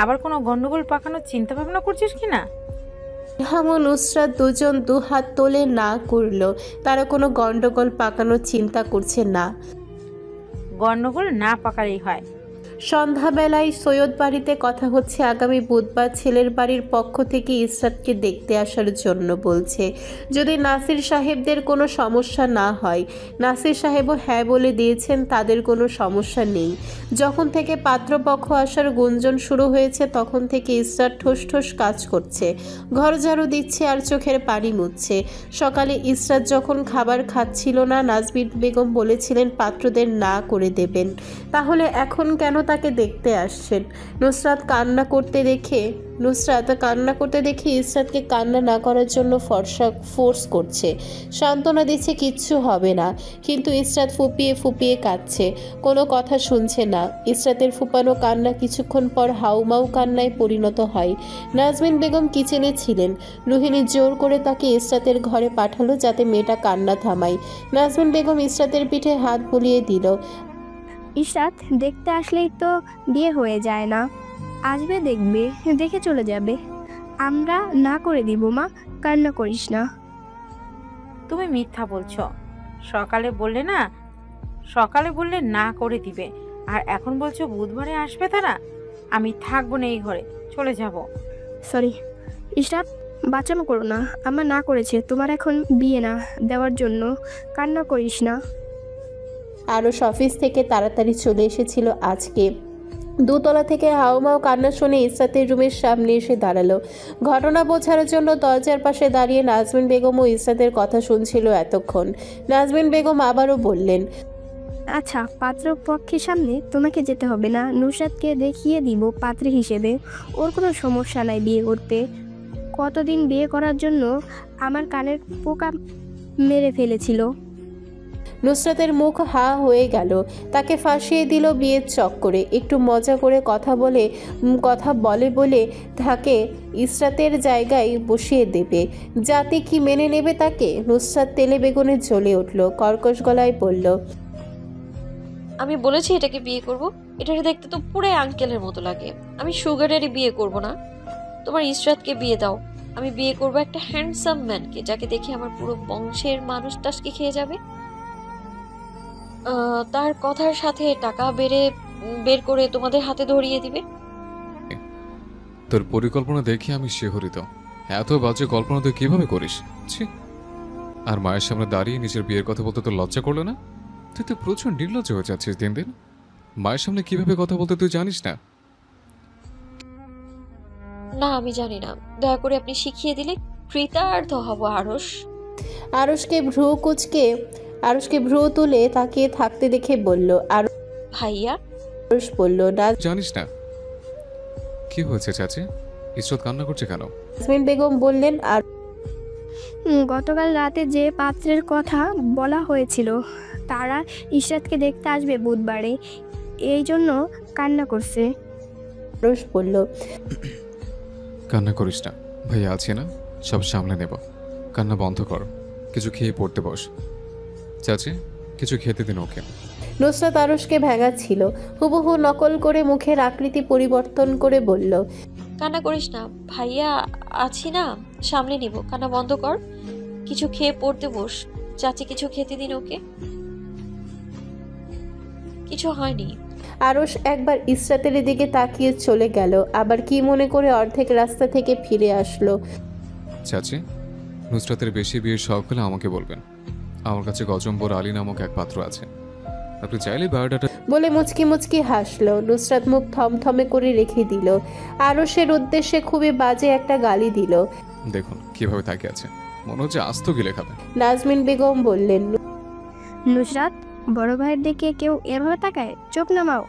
আবার কোনো গন্ডগোল পাকানোর চিন্তা ভাবনা করছিস কি না? ইরহাম ও নুসরাত দুজন দু হাত তোলে না করল। তারা কোনো গন্ডগোল পাকানোর চিন্তা করছে না। গন্ডগোল না পাকালেই হয়। সন্ধ্যাবেলায় সৈয়দ বাড়িতে কথা হচ্ছে আগামী বুধবার ছেলের বাড়ির পক্ষ থেকে ইসরাতকে দেখতে আসার জন্য বলছে, যদি নাসির সাহেবদের কোনো সমস্যা না হয়। নাসির সাহেবও হ্যাঁ বলে দিয়েছেন, তাদের কোনো সমস্যা নেই। যখন থেকে পাত্রপক্ষ আসার গুঞ্জন শুরু হয়েছে তখন থেকে ইসরাত ঠোস ঠোস কাজ করছে, ঘর ঝাড়ু দিচ্ছে আর চোখের পানি মুছছে। সকালে ইসরাত যখন খাবার খাচ্ছিল না, নাজমিন বেগম বলেছিলেন পাত্রদের না করে দেবেন। তাহলে এখন কেন তাকে দেখতে আসছেন? নুসরাত কান্না করতে দেখে ইসরাতকে কান্না না করার জন্য ফোর্স করছে, সান্ত্বনা দিচ্ছে কিচ্ছু হবে না। কিন্তু ইসরাত ফুপিয়ে ফুপিয়ে কাঁদছে, কোনো কথা শুনছে না। ইসরাতের ফুপানো কান্না কিছুক্ষণ পর হাউমাউ কান্নায় পরিণত হয়। নাজমিন বেগম কিচেনে ছিলেন। রুহিনী জোর করে তাকে ইসরাতের ঘরে পাঠালো যাতে মেয়েটা কান্না থামায়। নাজমিন বেগম ইসরাতের পিঠে হাত বুলিয়ে দিল। ইশরাত দেখতে আসলেই তো বিয়ে হয়ে যায় না? আসবে, দেখবে, দেখে চলে যাবে। আমরা না করে দিব মা, কান্না করিস না। তুমি মিথ্যা বলছো। সকালে বললে না করে দিবে, আর এখন বলছো বুধবারে আসবে তারা। আমি থাকবো না এই ঘরে, চলে যাব। সরি ইশরাত, বাঁচানো করো না। আমার না করেছে তোমার এখন বিয়ে না দেওয়ার জন্য, কান্না করিস না। আরশ অফিস থেকে তাড়াতাড়ি চলে এসেছিল আজকে। দোতলা থেকে হাউমাউ কান্না শুনে ইসরাতের রুমের সামনে এসে দাঁড়ালো। ঘটনা বোঝার জন্য দরজার পাশে দাঁড়িয়ে নাজমিন বেগম ও ইসরাতের কথা শুনছিল এতক্ষণ। নাজমিন বেগম আবারও বললেন, আচ্ছা, পাত্রপক্ষের সামনে তোমাকে যেতে হবে না, নুসরাতকে দেখিয়ে দিব পাত্রী হিসেবে। ওর কোনো সমস্যা নাই বিয়ে করতে। কতদিন বিয়ে করার জন্য আমার কানের পোকা মেরে ফেলেছিল। নুসরাতের মুখ হা হয়ে গেল। তাকে ফাঁসিয়ে দিল বিয়ের চক্করে। একটু মজা করে কথা বলে তাকে ইসরাতের জায়গায় বসিয়ে দেবে। জাতি কি মেনে নেবে তাকে? নুসরাত তেলে বেগুনে জ্বলে উঠল, কর্কশ গলায় বলল, আমি বলেছি এটাকে বিয়ে করব। এটাকে দেখতে তো পুরাই আঙ্কেলের মতো লাগে। আমি সুগারেরই বিয়ে করব না। তোমার ইসরাতকে বিয়ে দাও। আমি বিয়ে করব একটা হ্যান্ডসাম ম্যানকে, যাকে দেখে আমার পুরো বংশের মানুষ টাসকে খেয়ে যাবে। তার কথার সাথে টাকা বের করে তোমাদের হাতে ধরিয়ে দিবে। তোর পরিকল্পনা দেখে আমি শিহরিত। এত বাজে কল্পনা তুই কিভাবে করিস? ছি! আর মায়ের সামনে দাঁড়িয়ে নিজের বিয়ের কথা বলতে তোর লজ্জা করলো না? তুই তো প্রচুর নির্লজ্জ হয়ে যাচ্ছিস দিন দিন। মায়ের সামনে কিভাবে কথা বলতে তুই জানিস না? না, আমি জানি না। দয়া করে আপনি শিখিয়ে দিলে কৃতার্থ হব। আরশকে ভ্রু তুলে তাকিয়ে থাকতে দেখে বলল, আর ভাইয়া। আরশ বলল, না জানিস না। কি হয়েছে চাচি? ইসরাত কান্না করছে কেন? নাজমিন বেগম বললেন, আর গতকাল রাতে যে পাত্রের কথা বলা হয়েছিল তারা ইশরাতকে দেখতে আসবে বুধবারে, এই জন্য কান্না করছে। আরশ বলল, কান্না করিস না, ভাইয়া আছে না, সব সামলে নেব। কান্না বন্ধ কর, কিছু খেয়ে পড়তে বস। চাচি, কিছু খেতে দিন ওকে। নুসরাত আরশকে ভেঙাচ্ছিল। হুবহু নকল করে মুখের আকৃতি পরিবর্তন করে বলল, কান্না করিস না ভাইয়া, আছি না, সামলে নিব। কান্না বন্ধ কর, কিছু খেয়ে পড়তে বস। চাচি, কিছু খেতে দিন ওকে। কিছু হয়নি। আরশ একবার ইসরাতের দিকে তাকিয়ে চলে গেল, আবার কি মনে করে অর্ধেক রাস্তা থেকে ফিরে আসলো। চাচি, নুসরাতের বেশি বিয়ের শখ হলে আমাকে বলবেন। আমার কাছে গজম্বর আলী নামক এক পাত্র আছে, আপনি চাইলে বায়োডাটা বলে মুচকি মুচকি হাসলো। নুসরাত মুখ থমথমে করে রেখে দিল। আরশের উদ্দেশ্যে খুবই বাজে একটা গালি দিল। দেখুন কিভাবে তাকিয়ে আছে, মনে হচ্ছে আস্ত গিলে খাবে। নাজমিন বেগম বললেন, নুসরাত, বড় ভাইয়ের দিকে কেউ এভাবে তাকায়? চোখ নামাও।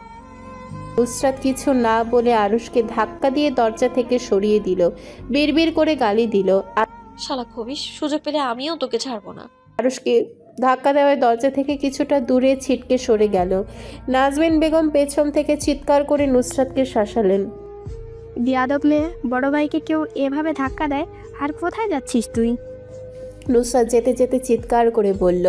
নুসরাত কিছু না বলে আরুষকে ধাক্কা দিয়ে দরজা থেকে সরিয়ে দিল, বিড়বিড় করে গালি দিল। শালা খবিস, সুযোগ পেলে আমিও তোকে ছাড়বো না। আরুষকে ধাক্কা দেওয়ায় দরজা থেকে কিছুটা দূরে ছিটকে সরে গেল। নাজমিন বেগম পেছন থেকে চিৎকার করে নুসরাতকে শাসালেন। বিয়াদব মেয়ে, বড় ভাইকে কেউ এভাবে ধাক্কা দেয়? আর কোথায় যাচ্ছিস তুই? নুসরাত যেতে যেতে চিৎকার করে বলল,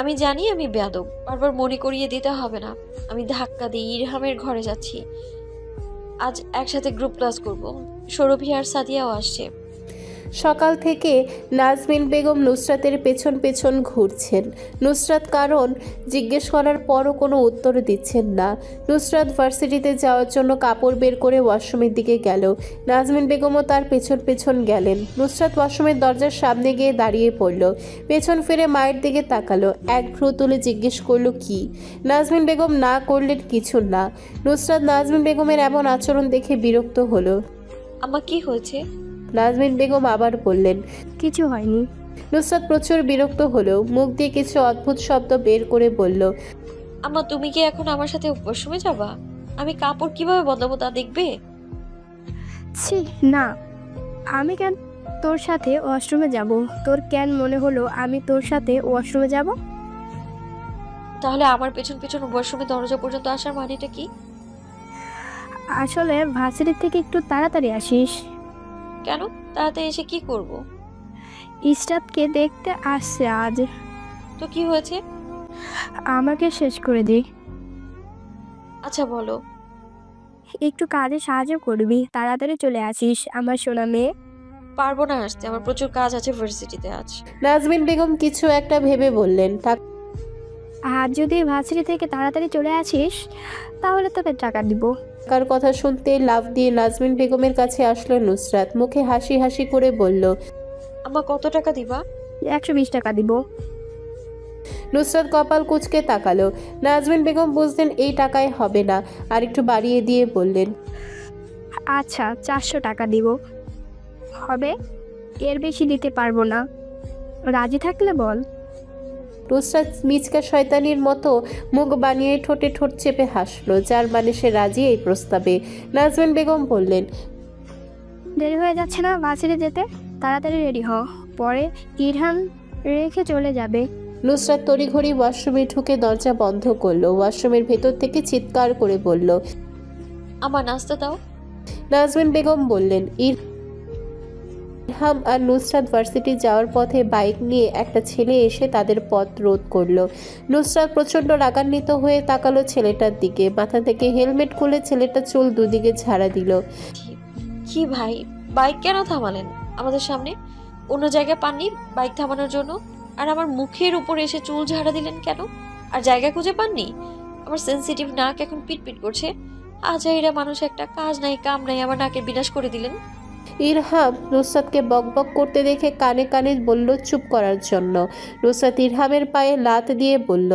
আমি জানি আমি বেয়াদব, বারবার মনে করিয়ে দিতে হবে না। আমি ধাক্কা দিয়ে ইরহামের ঘরে যাচ্ছি। আজ একসাথে গ্রুপ ক্লাস করব। সৌরভী আর সাদিয়াও আসছে। সকাল থেকে নাজমিন বেগম নুসরাতের পেছন পেছন ঘুরছেন। নুসরাত কারণ জিজ্ঞেস করার পরও কোনো উত্তর দিচ্ছেন না। নুসরাত ভার্সিটিতে যাওয়ার জন্য কাপড় বের করে ওয়াশরুমের দিকে গেল। নাজমিন বেগমও তার পেছন পেছন গেলেন। নুসরাত ওয়াশরুমের দরজার সামনে গিয়ে দাঁড়িয়ে পড়ল। পেছন ফিরে মায়ের দিকে তাকালো, এক ভ্রু তুলে জিজ্ঞেস করলো কি। নাজমিন বেগম না করলেন কিছু না। নুসরাত নাজমিন বেগমের এমন আচরণ দেখে বিরক্ত হলো। আমার কি হয়েছে? নাজমিন বেগম আবার বললেন, কিছু হয়নি। নুসরাত প্রচুর বিরক্ত হলো, মুখ দিয়ে কিছু অদ্ভুত শব্দ বের করে বলল, আম্মা তুমি কি এখন আমার সাথে ওয়াশরুমে যাবা? আমি কাপড় কিভাবে বদলাবো তা দেখবে? ছি না, আমি কেন তোর সাথে ওয়াশরুমে যাব? তোর কেন মনে হলো আমি তোর সাথে ওয়াশরুমে যাব? তাহলে আমার পেছন পেছন ওয়াশরুমে দরজা পর্যন্ত আসার মানেটা কি? আসলে ভার্সিটি থেকে একটু তাড়াতাড়ি আসিস। কেন? তাড়াতাড়ি এসে কি করব? ইস্টাতকে দেখতে আসছে আজ। তো কি হয়েছে? আমাকে শেষ করে দে। আচ্ছা বলো। একটু কাজে সাহায্য করবি, তাড়াতাড়ি চলে আসিস আমার সোনা মেয়ে। পারবো না আসতে, আমার প্রচুর কাজ আছে ভার্সিটিতে আজ। নাজমিন বেগম কিছু একটা ভেবে বললেন, আর যদি ভার্সিটি থেকে তাড়াতাড়ি চলে আসিস তাহলে তোকে টাকা দিব। টাকার কথা শুনতে লাফ দিয়ে নাজমিন বেগমের কাছে আসলো নুসরাত। মুখে হাসি হাসি করে বলল, আম্মা কত টাকা দিবা? 120 টাকা দিব। নুসরাত কপাল কুঁচকে তাকালো। নাজমিন বেগম বুঝলেন এই টাকায় হবে না, আর একটু বাড়িয়ে দিয়ে বললেন, আচ্ছা 400 টাকা দিব। হবে, এর বেশি দিতে পারবো না। রাজি থাকলে বল। নুসরাত মিচকা শয়তানির মতো মুখ বানিয়ে ঠোঁটে ঠোঁট চেপে হাসলো, যার মানে সে রাজি এই প্রস্তাবে। নাজমিন বেগম বললেন, দেরি হয়ে যাচ্ছে না ভার্সিটি যেতে? তাড়াতাড়ি রেডি হ, পরে ইরহাম রেখে চলে যাবে। নুসরাত তড়িঘড়ি ওয়াশরুমে ঢুকে দরজা বন্ধ করলো। ওয়াশরুমের ভেতর থেকে চিৎকার করে বলল, আমার নাস্তা দাও। নাজমিন বেগম বললেন, ইরহাম আর নুসরাত ভার্সিটি যাওয়ার পথে বাইক নিয়ে একটা ছেলে এসে তাদের পথ রোধ করলো। নুসরাত প্রচণ্ড রাগান্বিত হয়ে তাকালো ছেলেটার দিকে। মাথা থেকে হেলমেট খুলে ছেলেটা চুল দুদিকে ঝাড়া দিল। কি ভাই, বাইক কেন থামালেন আমাদের সামনে? অন্য জায়গায় পাননি বাইক থামানোর জন্য? আর আমার মুখের উপর এসে চুল ঝাড়া দিলেন কেন? আর জায়গা খুঁজে পাননি? আমার সেন্সিটিভ নাক এখন পিটপিট করছে। আজাইরা মানুষ একটা, কাজ নাই কাম নাই, আমার নাকের বিনাশ করে দিলেন। ইরহাম নুসরাতকে বকবক করতে দেখে কানে কানে বলল চুপ করার জন্য। নুসরাত ইরহামের পায়ে লাত দিয়ে বলল,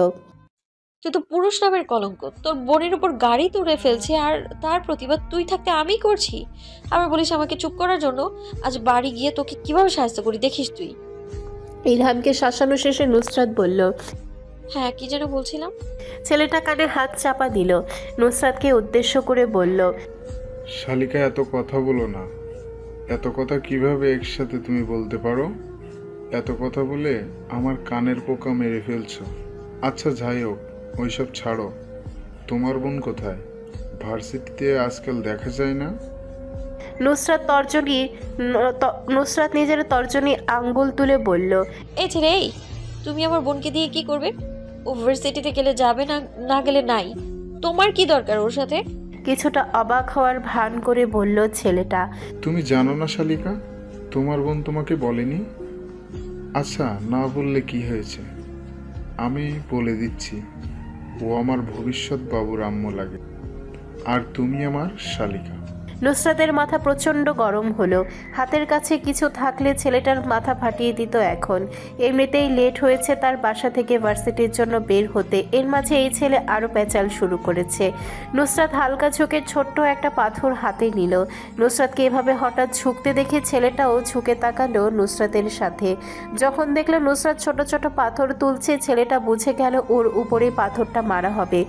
তুই তো পুরুষ নামের কলঙ্ক। তোর বোনের উপর গাড়ি তুলে ফেলছে আর তার প্রতিবাদ তুই থাকতে আমি করছি। আবার বলিস আমাকে চুপ করার জন্য। আজ বাড়ি গিয়ে তোকে কিভাবে সাহায্য করি দেখিস তুই। ইরহামকে শাসানো শেষে নুসরাত বলল, হ্যাঁ কি যেন বলছিলাম? ছেলেটা কানে হাত চাপা দিল। নুসরাতকে উদ্দেশ্য করে বলল, শালিকা এত কথা বলো না। এত কথা কিভাবে একসাথে তুমি বলতে পারো? এত কথা বলে আমার কানের পোকা মেরে ফেলছো। আচ্ছা যাই হোক, ওইসব ছাড়ো। তোমার বোন কোথায়? ভার্সিটিতে আজকাল দেখা যায় না। নুসরাত নিজের তর্জনী আঙ্গুল তুলে বলল, এই ছেলে, এই তুমি আমার বোনকে দিয়ে কি করবে? ও ভার্সিটিতে গেলে যাবে, না না গেলে নাই। তোমার কি দরকার ওর সাথে? কিছুটা অবাক হওয়ার ভান করে বলল ছেলেটা। তুমি জানো না শালিকা, তোমার বোন তোমাকে বলেনি? আচ্ছা না বললে কি হয়েছে, আমি বলে দিচ্ছি। ও আমার ভবিষ্যৎ বাবুর আম্মু লাগে, আর তুমি আমার শালিকা। নুসরাতের মাথা প্রচণ্ড গরম হলো। হাতের কাছে কিছু থাকলে ছেলেটার মাথা ফাটিয়ে দিত এখন। এমনিতেই লেট হয়েছে তার বাসা থেকে ভার্সিটির জন্য বের হতে, এর মাঝে এই ছেলে আরও প্যাচাল শুরু করেছে। নুসরাত হালকা ঝুঁকে ছোট্ট একটা পাথর হাতে নিল। নুসরাতকে এভাবে হঠাৎ ঝুঁকতে দেখে ছেলেটাও ঝুঁকে তাকালো নুসরাতের সাথে। যখন দেখলো নুসরাত ছোট ছোট পাথর তুলছে, ছেলেটা বুঝে গেল ওর উপরে পাথরটা মারা হবে।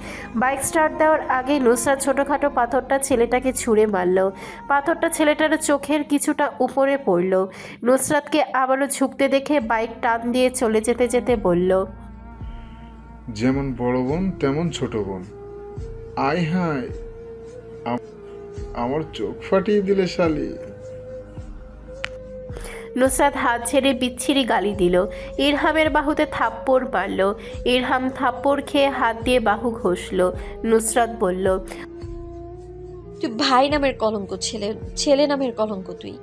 বাইক স্টার্ট দেওয়ার আগে নুসরাত ছোটোখাটো পাথরটা ছেলেটাকে ছুঁড়ে মারল। পাথরটা ছেলেটার চোখের কিছুটা উপরে পড়ল। নুসরাতকে আবারও ঝুঁকতে দেখে বাইক টান দিয়ে চলে যেতে যেতে বলল, যেমন বড় বোন তেমন ছোট বোন। আয় হায়, আমার চোখ ফাটিয়ে দিলে শালি। নুসরাত হাত ছেড়ে বিচ্ছিরি গালি দিল। ইরহামের বাহুতে থাপ্পড় মারল। ইরহাম থাপ্পড় খেয়ে হাত দিয়ে বাহু ঘষল। নুসরাত বলল, তুই ভাই নামের কলঙ্ক, ছেলে নামের কলঙ্ক তুই।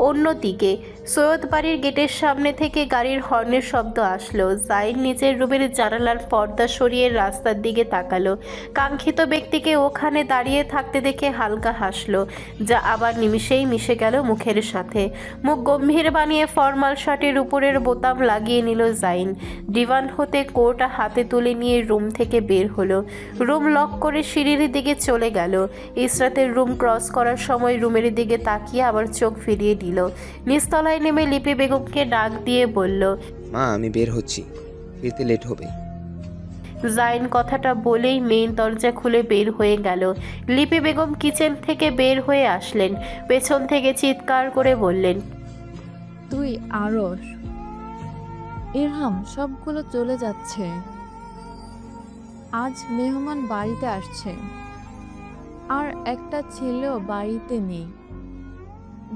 অন্যদিকে সৈয়দ বাড়ির গেটের সামনে থেকে গাড়ির হর্নের শব্দ আসলো। জাইন নিজের রুমের জানালার পর্দা সরিয়ে রাস্তার দিকে তাকালো। কাঙ্ক্ষিত ব্যক্তিকে ওখানে দাঁড়িয়ে থাকতে দেখে হালকা হাসলো, যা আবার নিমিষেই মিশে গেল মুখের সাথে। মুখ গম্ভীর বানিয়ে ফর্মাল শার্টের উপরের বোতাম লাগিয়ে নিল জাইন। ডিভান হতে কোটটা হাতে তুলে নিয়ে রুম থেকে বের হলো। রুম লক করে সিঁড়ির দিকে চলে গেল। ইসরাতের রুম ক্রস করার সময় রুমের দিকে তাকিয়ে আবার চোখ ফিরিয়ে দিল। নিচতলায় নেমে লিপি বেগমকে ডাক দিয়ে বলল, মা আমি বের হচ্ছি, ফিরতে লেট হবে। জাইন কথাটা বলেই মেইন দরজা খুলে বের হয়ে গেল। লিপি বেগম কিচেন থেকে বের হয়ে আসলেন। পেছন থেকে চিৎকার করে বললেন, তুই আরস, ইরহাম সবগুলো চলে যাচ্ছে। আজ মেহমান বাড়িতে আসছে, আর একটা ছেলেও বাড়িতে নেই।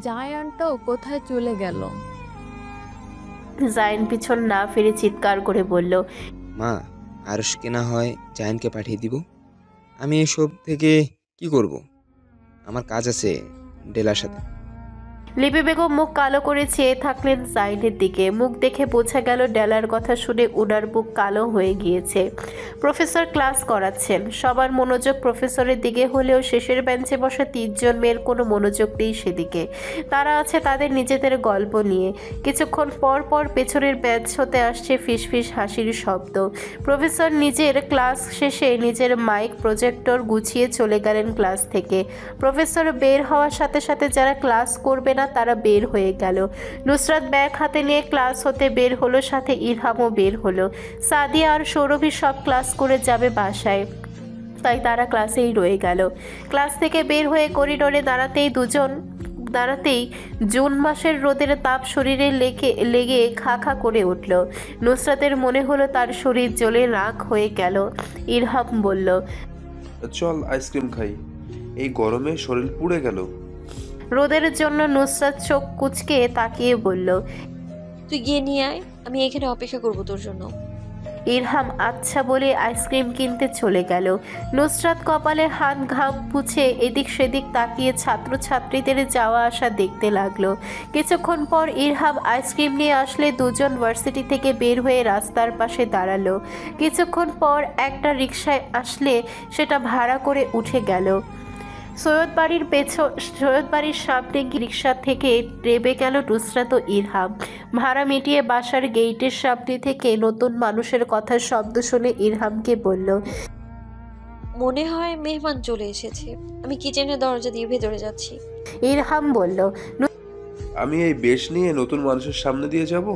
জায়ানটাও কোথায় চলে গেল? জাইন পিছন না ফিরে চিৎকার করে বলল, মা আরশকে না হয় জায়ানকে পাঠিয়ে দিব। আমি এসব থেকে কি করব? আমার কাজ আছে ডেলার সাথে। লিপি বেগম মুখ কালো করে চেয়ে থাকলেন জাইনের দিকে। মুখ দেখে বোঝা গেল ডেলার কথা শুনে উনার বুক কালো হয়ে গিয়েছে। প্রফেসর ক্লাস করাচ্ছেন, সবার মনোযোগ প্রফেসরের দিকে হলেও শেষের বেঞ্চে বসা 3 জন মেয়ের কোনো মনোযোগ নেই সেদিকে। তারা আছে তাদের নিজেদের গল্প নিয়ে। কিছুক্ষণ পর পর পেছনের বেঞ্চ হতে আসছে ফিসফিস হাসির শব্দ। প্রফেসর নিজের ক্লাস শেষে নিজের মাইক প্রজেক্টর গুছিয়ে চলে গেলেন ক্লাস থেকে। প্রফেসর বের হওয়ার সাথে সাথে যারা ক্লাস করবে না তারা বের হয়ে গেল। নুসরাত ব্যাগ হাতে নিয়ে ক্লাস হতে বের হলো, সাথে ইরহামও বের হলো। সাদিয়া আর সৌরভী সব ক্লাস করে যাবে বাসায়, তাই তারা ক্লাসেই রয়ে গেল। ক্লাস থেকে বের হয়ে করিডোরে দাঁড়াতেই জুন মাসের রোদের তাপ শরীরে লেগে খা খা করে উঠল। নুসরাতের মনে হলো তার শরীর জ্বলে রাখ হয়ে গেল। ইরহাম বলল, চল আইসক্রিম খাই, এই গরমে শরীর পুড়ে গেল। রোদের জন্য নুসরাত চোখ কুচকে তাকিয়ে বলল, তুই গিয়ে নিয়ে আয়, আমি এখানে অপেক্ষা করব তোর জন্য। ইরহাম আচ্ছা বলে আইসক্রিম কিনতে চলে গেল। নুসরাত কপালে হাত ঘাম পুছে এদিক সেদিক তাকিয়ে ছাত্রছাত্রীদের যাওয়া আসা দেখতে লাগলো। কিছুক্ষণ পর ইরহাম আইসক্রিম নিয়ে আসলে দুজন ভার্সিটি থেকে বের হয়ে রাস্তার পাশে দাঁড়ালো। কিছুক্ষণ পর একটা রিকশায় আসলে সেটা ভাড়া করে উঠে গেল। সৈয়দ বাড়ির সামনে রিকশা থেকে নেমে গেল নুসরাত ও ইরহাম। ভাড়া মিটিয়ে বাসার গেইটের সামনে থেকে নতুন মানুষের কথার শব্দ শুনে ইরহামকে বলল, মনে হয় মেহমান চলে এসেছে, আমি কিচেনের দরজা দিয়ে ভেতরে যাচ্ছি। ইরহাম বলল, আমি এই বেশ নিয়ে নতুন মানুষের সামনে দিয়ে যাব,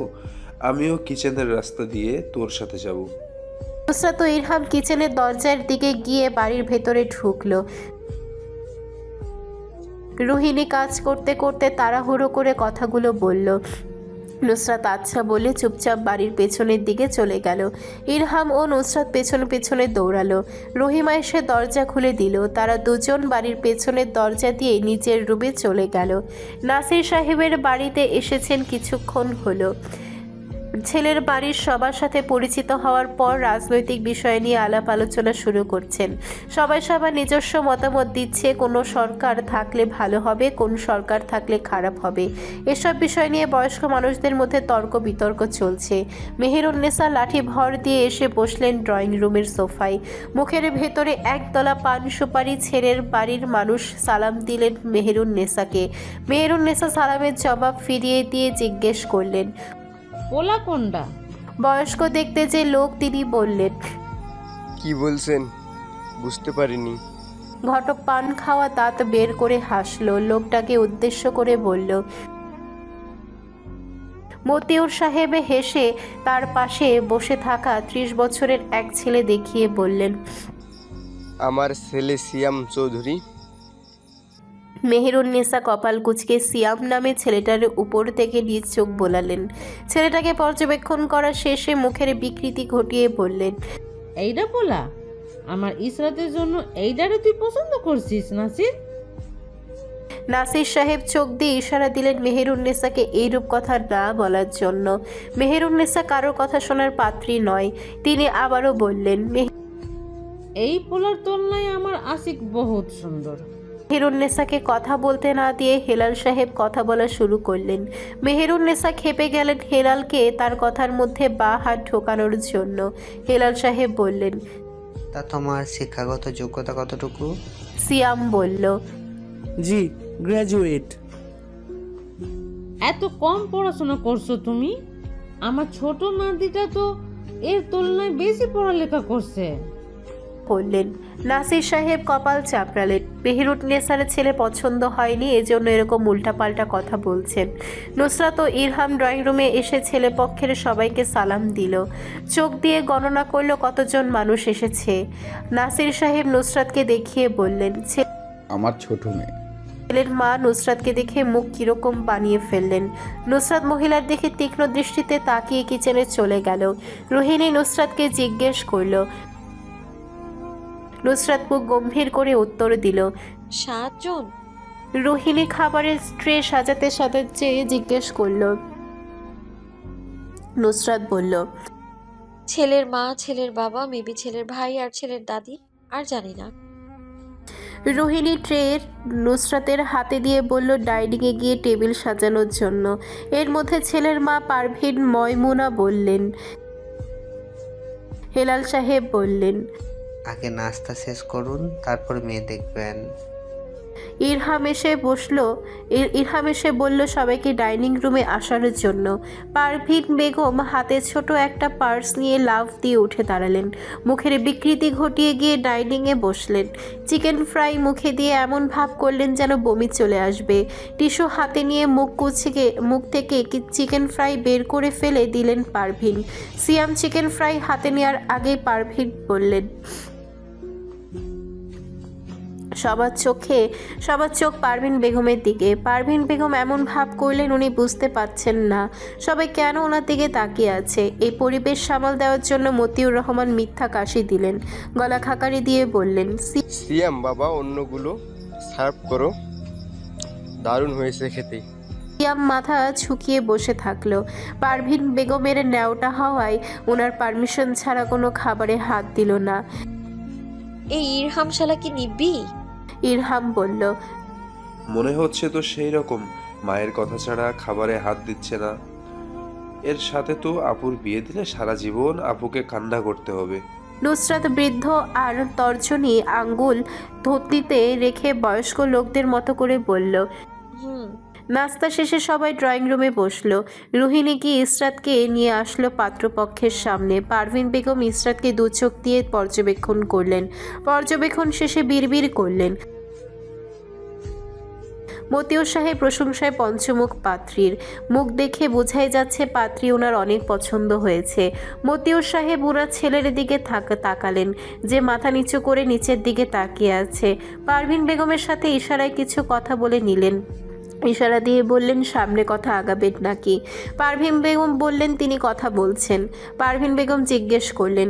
আমিও কিচেনের রাস্তা দিয়ে তোর সাথে যাব। নুসরাত ও ইরহাম কিচেনের দরজার দিকে গিয়ে বাড়ির ভেতরে ঢুকলো। রোহিণী কাজ করতে করতে তাড়াহুড়ো করে কথাগুলো বলল। নুসরাত আচ্ছা বলে চুপচাপ বাড়ির পেছনের দিকে চলে গেল। ইরহাম ও নুসরাত পেছনে পেছনে দৌড়ালো। রহিমা এসে দরজা খুলে দিল। তারা দুজন বাড়ির পেছনের দরজা দিয়ে নিজের রুমে চলে গেল। নাসির সাহেবের বাড়িতে এসেছেন কিছুক্ষণ হলো। ছেলের বাড়ির সবার সাথে পরিচিত হওয়ার পর রাজনৈতিক বিষয় নিয়ে আলাপ আলোচনা শুরু করছেন। সবাই সবার নিজস্ব মতামত দিচ্ছে, কোনো সরকার থাকলে ভালো হবে, কোন সরকার থাকলে খারাপ হবে। এসব বিষয় নিয়ে বয়স্ক মানুষদের মধ্যে তর্ক বিতর্ক চলছে। মেহেরুন্নেসা লাঠি ভর দিয়ে এসে বসলেন ড্রয়িং রুমের সোফায়। মুখের ভেতরে একতলা পান সুপারি ছেলের বাড়ির মানুষ সালাম দিলেন মেহেরুন্নেসাকে। মেহেরুন্নেসা সালামের জবাব ফিরিয়ে দিয়ে জিজ্ঞেস করলেন, পোলা কোনটা? বয়স্ক দেখতে যে লোক তিনি বললেন, কি বলছেন বুঝতে পারিনি। ঘটক পান খাওয়া দাঁত বের করে হাসলো। লোকটাকে উদ্দেশ্য করে বলল, মতিউর সাহেব হেসে তার পাশে বসে থাকা 30 বছরের এক ছেলে দেখিয়ে বললেন, আমার ছেলে সিয়াম চৌধুরী। মেহেরুন্নেসা কপাল কুঁচকে সিয়াম নামে ছেলেটার উপর থেকে নিজ চোখ বোলালেন। ছেলেটাকে পর্যবেক্ষণ করা শেষে মুখের বিকৃতি ঘটিয়ে বললেন, এইটা পোলা? আমার ইসরাতের জন্য এইটারে তুই পছন্দ করছিস নাসির? নাসির সাহেব চোখ দিয়ে ইশারা দিলেন মেহেরুন্নেসাকে এইরূপ কথা না বলার জন্য। মেহেরুন্নেসা কারোর কথা শোনার পাত্রী নয়। তিনি আবারও বললেন, এই পোলার তুলনায় আমার আশিক বহুত সুন্দর। মেহেরুন্নেসাকে কথা বলতে না দিয়ে হেলাল সাহেব কথা বলা শুরু করলেন। মেহেরুন্নেসা খেপে গেলেন হেলালকে তার কথার মধ্যে বা হাত ঢোকানোর জন্য। হেলাল সাহেব বললেন, তা তোমার শিক্ষাগত যোগ্যতা কতটুকু? সিয়াম বলল, জি গ্র্যাজুয়েট। এত কম পড়াশোনা করছো তুমি? আমার ছোট নাতিটা তো এর তুলনায় বেশি পড়ালেখা করছে বললেন। নাসির সাহেব কপাল চাপড়ালেন। মেহেরুন্নেসার ছেলে পছন্দ হয়নি, এজন্য এরকম উল্টাপাল্টা কথা বলছেন। নুসরাত ও ইরহাম ড্রয়িং রুমে এসে ছেলে পক্ষের সবাইকে সালাম দিল। চোখ দিয়ে গণনা করলো কতজন মানুষ এসেছে। নাসির সাহেব নুসরাতকে দেখিয়ে বললেন, আমার ছোট মেয়ে। ছেলের মা নুসরাতকে দেখে মুখ কিরকম বানিয়ে ফেললেন। নুসরাত মহিলার দেখে তীক্ষ্ণ দৃষ্টিতে তাকিয়ে কিচেনে চলে গেল। রোহিণী নুসরাতকে জিজ্ঞেস করলো। নুসরাত মুখ গম্ভীর করে উত্তর দিল, 7 জন। রোহিণী খাবারের ট্রে সাজাতে সাজাতে জিজ্ঞেস করলো। নুসরাত বলল, ছেলের মা, ছেলের বাবা, মেবি ছেলের ভাই আর ছেলের দাদি, আর জানি না। রোহিণী ট্রে নুসরাতের হাতে দিয়ে বলল ডাইনিংয়ে গিয়ে টেবিল সাজানোর জন্য। এর মধ্যে ছেলের মা পারভিন ময়মুনা বললেন। হেলাল সাহেব বললেন, আগে নাস্তা শেষ করুন, তারপর মেয়ে দেখবেন। ইরহাম এসে বলল সবাইকে ডাইনিং রুমে আসার জন্য। পারভিন বেগম হাতে ছোট একটা পার্স নিয়ে লাফ দিয়ে উঠে দাঁড়ালেন। মুখের বিকৃতি ঘটিয়ে গিয়ে ডাইনিংয়ে বসলেন। চিকেন ফ্রাই মুখে দিয়ে এমন ভাব করলেন যেন বমি চলে আসবে। টিস্যু হাতে নিয়ে মুখ থেকে চিকেন ফ্রাই বের করে ফেলে দিলেন পারভিন। সিয়াম চিকেন ফ্রাই হাতে নেওয়ার আগে পারভিন বললেন, সবার চোখ পারভিন বেগমের দিকে। পারভিন বেগম এমন ভাব করলেন উনি বুঝতে পারছেন না সবাই কেন ওনার দিকে তাকিয়ে আছে। এই পরিবেশ সামাল দেওয়ার জন্য মতিউর রহমান মিথ্যা কাশি দিলেন। গলা খাকারি দিয়ে বললেন, সিয়াম বাবা অন্যগুলো সার্ভ করো, দারুণ হয়েছে খেতে। সিয়াম মাথা ঝুঁকিয়ে বসে থাকলো। পারভিন বেগমের ন্যাওটা হওয়ায় ওনার পারমিশন ছাড়া কোনো খাবারে হাত দিল না। এই ইরহাম শালা কি নিবি? ইরহাম বলল, মনে হচ্ছে তো সেই রকম, মায়ের কথা ছাড়া খাবারে হাত দিচ্ছে না। এর সাথে তো আপুর বিয়ে দিলে সারা জীবন আপুকে কান্না করতে হবে। নুসরাত বৃদ্ধ আর তর্জনী আঙ্গুল ধুতিতে রেখে বয়স্ক লোকদের মতো করে বলল। নাস্তা শেষে সবাই ড্রয়িং রুমে বসলো। রোহিণী গিয়ে ইসরাতকে নিয়ে আসলো পাত্রপক্ষের সামনে। পারভিন বেগম ইসরাতকে দু চোখ দিয়ে পর্যবেক্ষণ করলেন। পর্যবেক্ষণ শেষে বিড়বিড় করলেন, মতিউর সাহেব প্রশংসায় পঞ্চমুখ পাত্রীর। মুখ দেখে বোঝাই যাচ্ছে পাত্রী ওনার অনেক পছন্দ হয়েছে। মতিউর সাহেব ওনার ছেলের দিকে তাকালেন, যে মাথা নিচু করে নিচের দিকে তাকিয়ে আছে। পারভিন বেগমের সাথে ইশারায় কিছু কথা বলে নিলেন। ইশারা দিয়ে বললেন, সামনে কথা আগাবেন নাকি? পারভিন বেগম বললেন তিনি কথা বলছেন। পারভিন বেগম জিজ্ঞেস করলেন।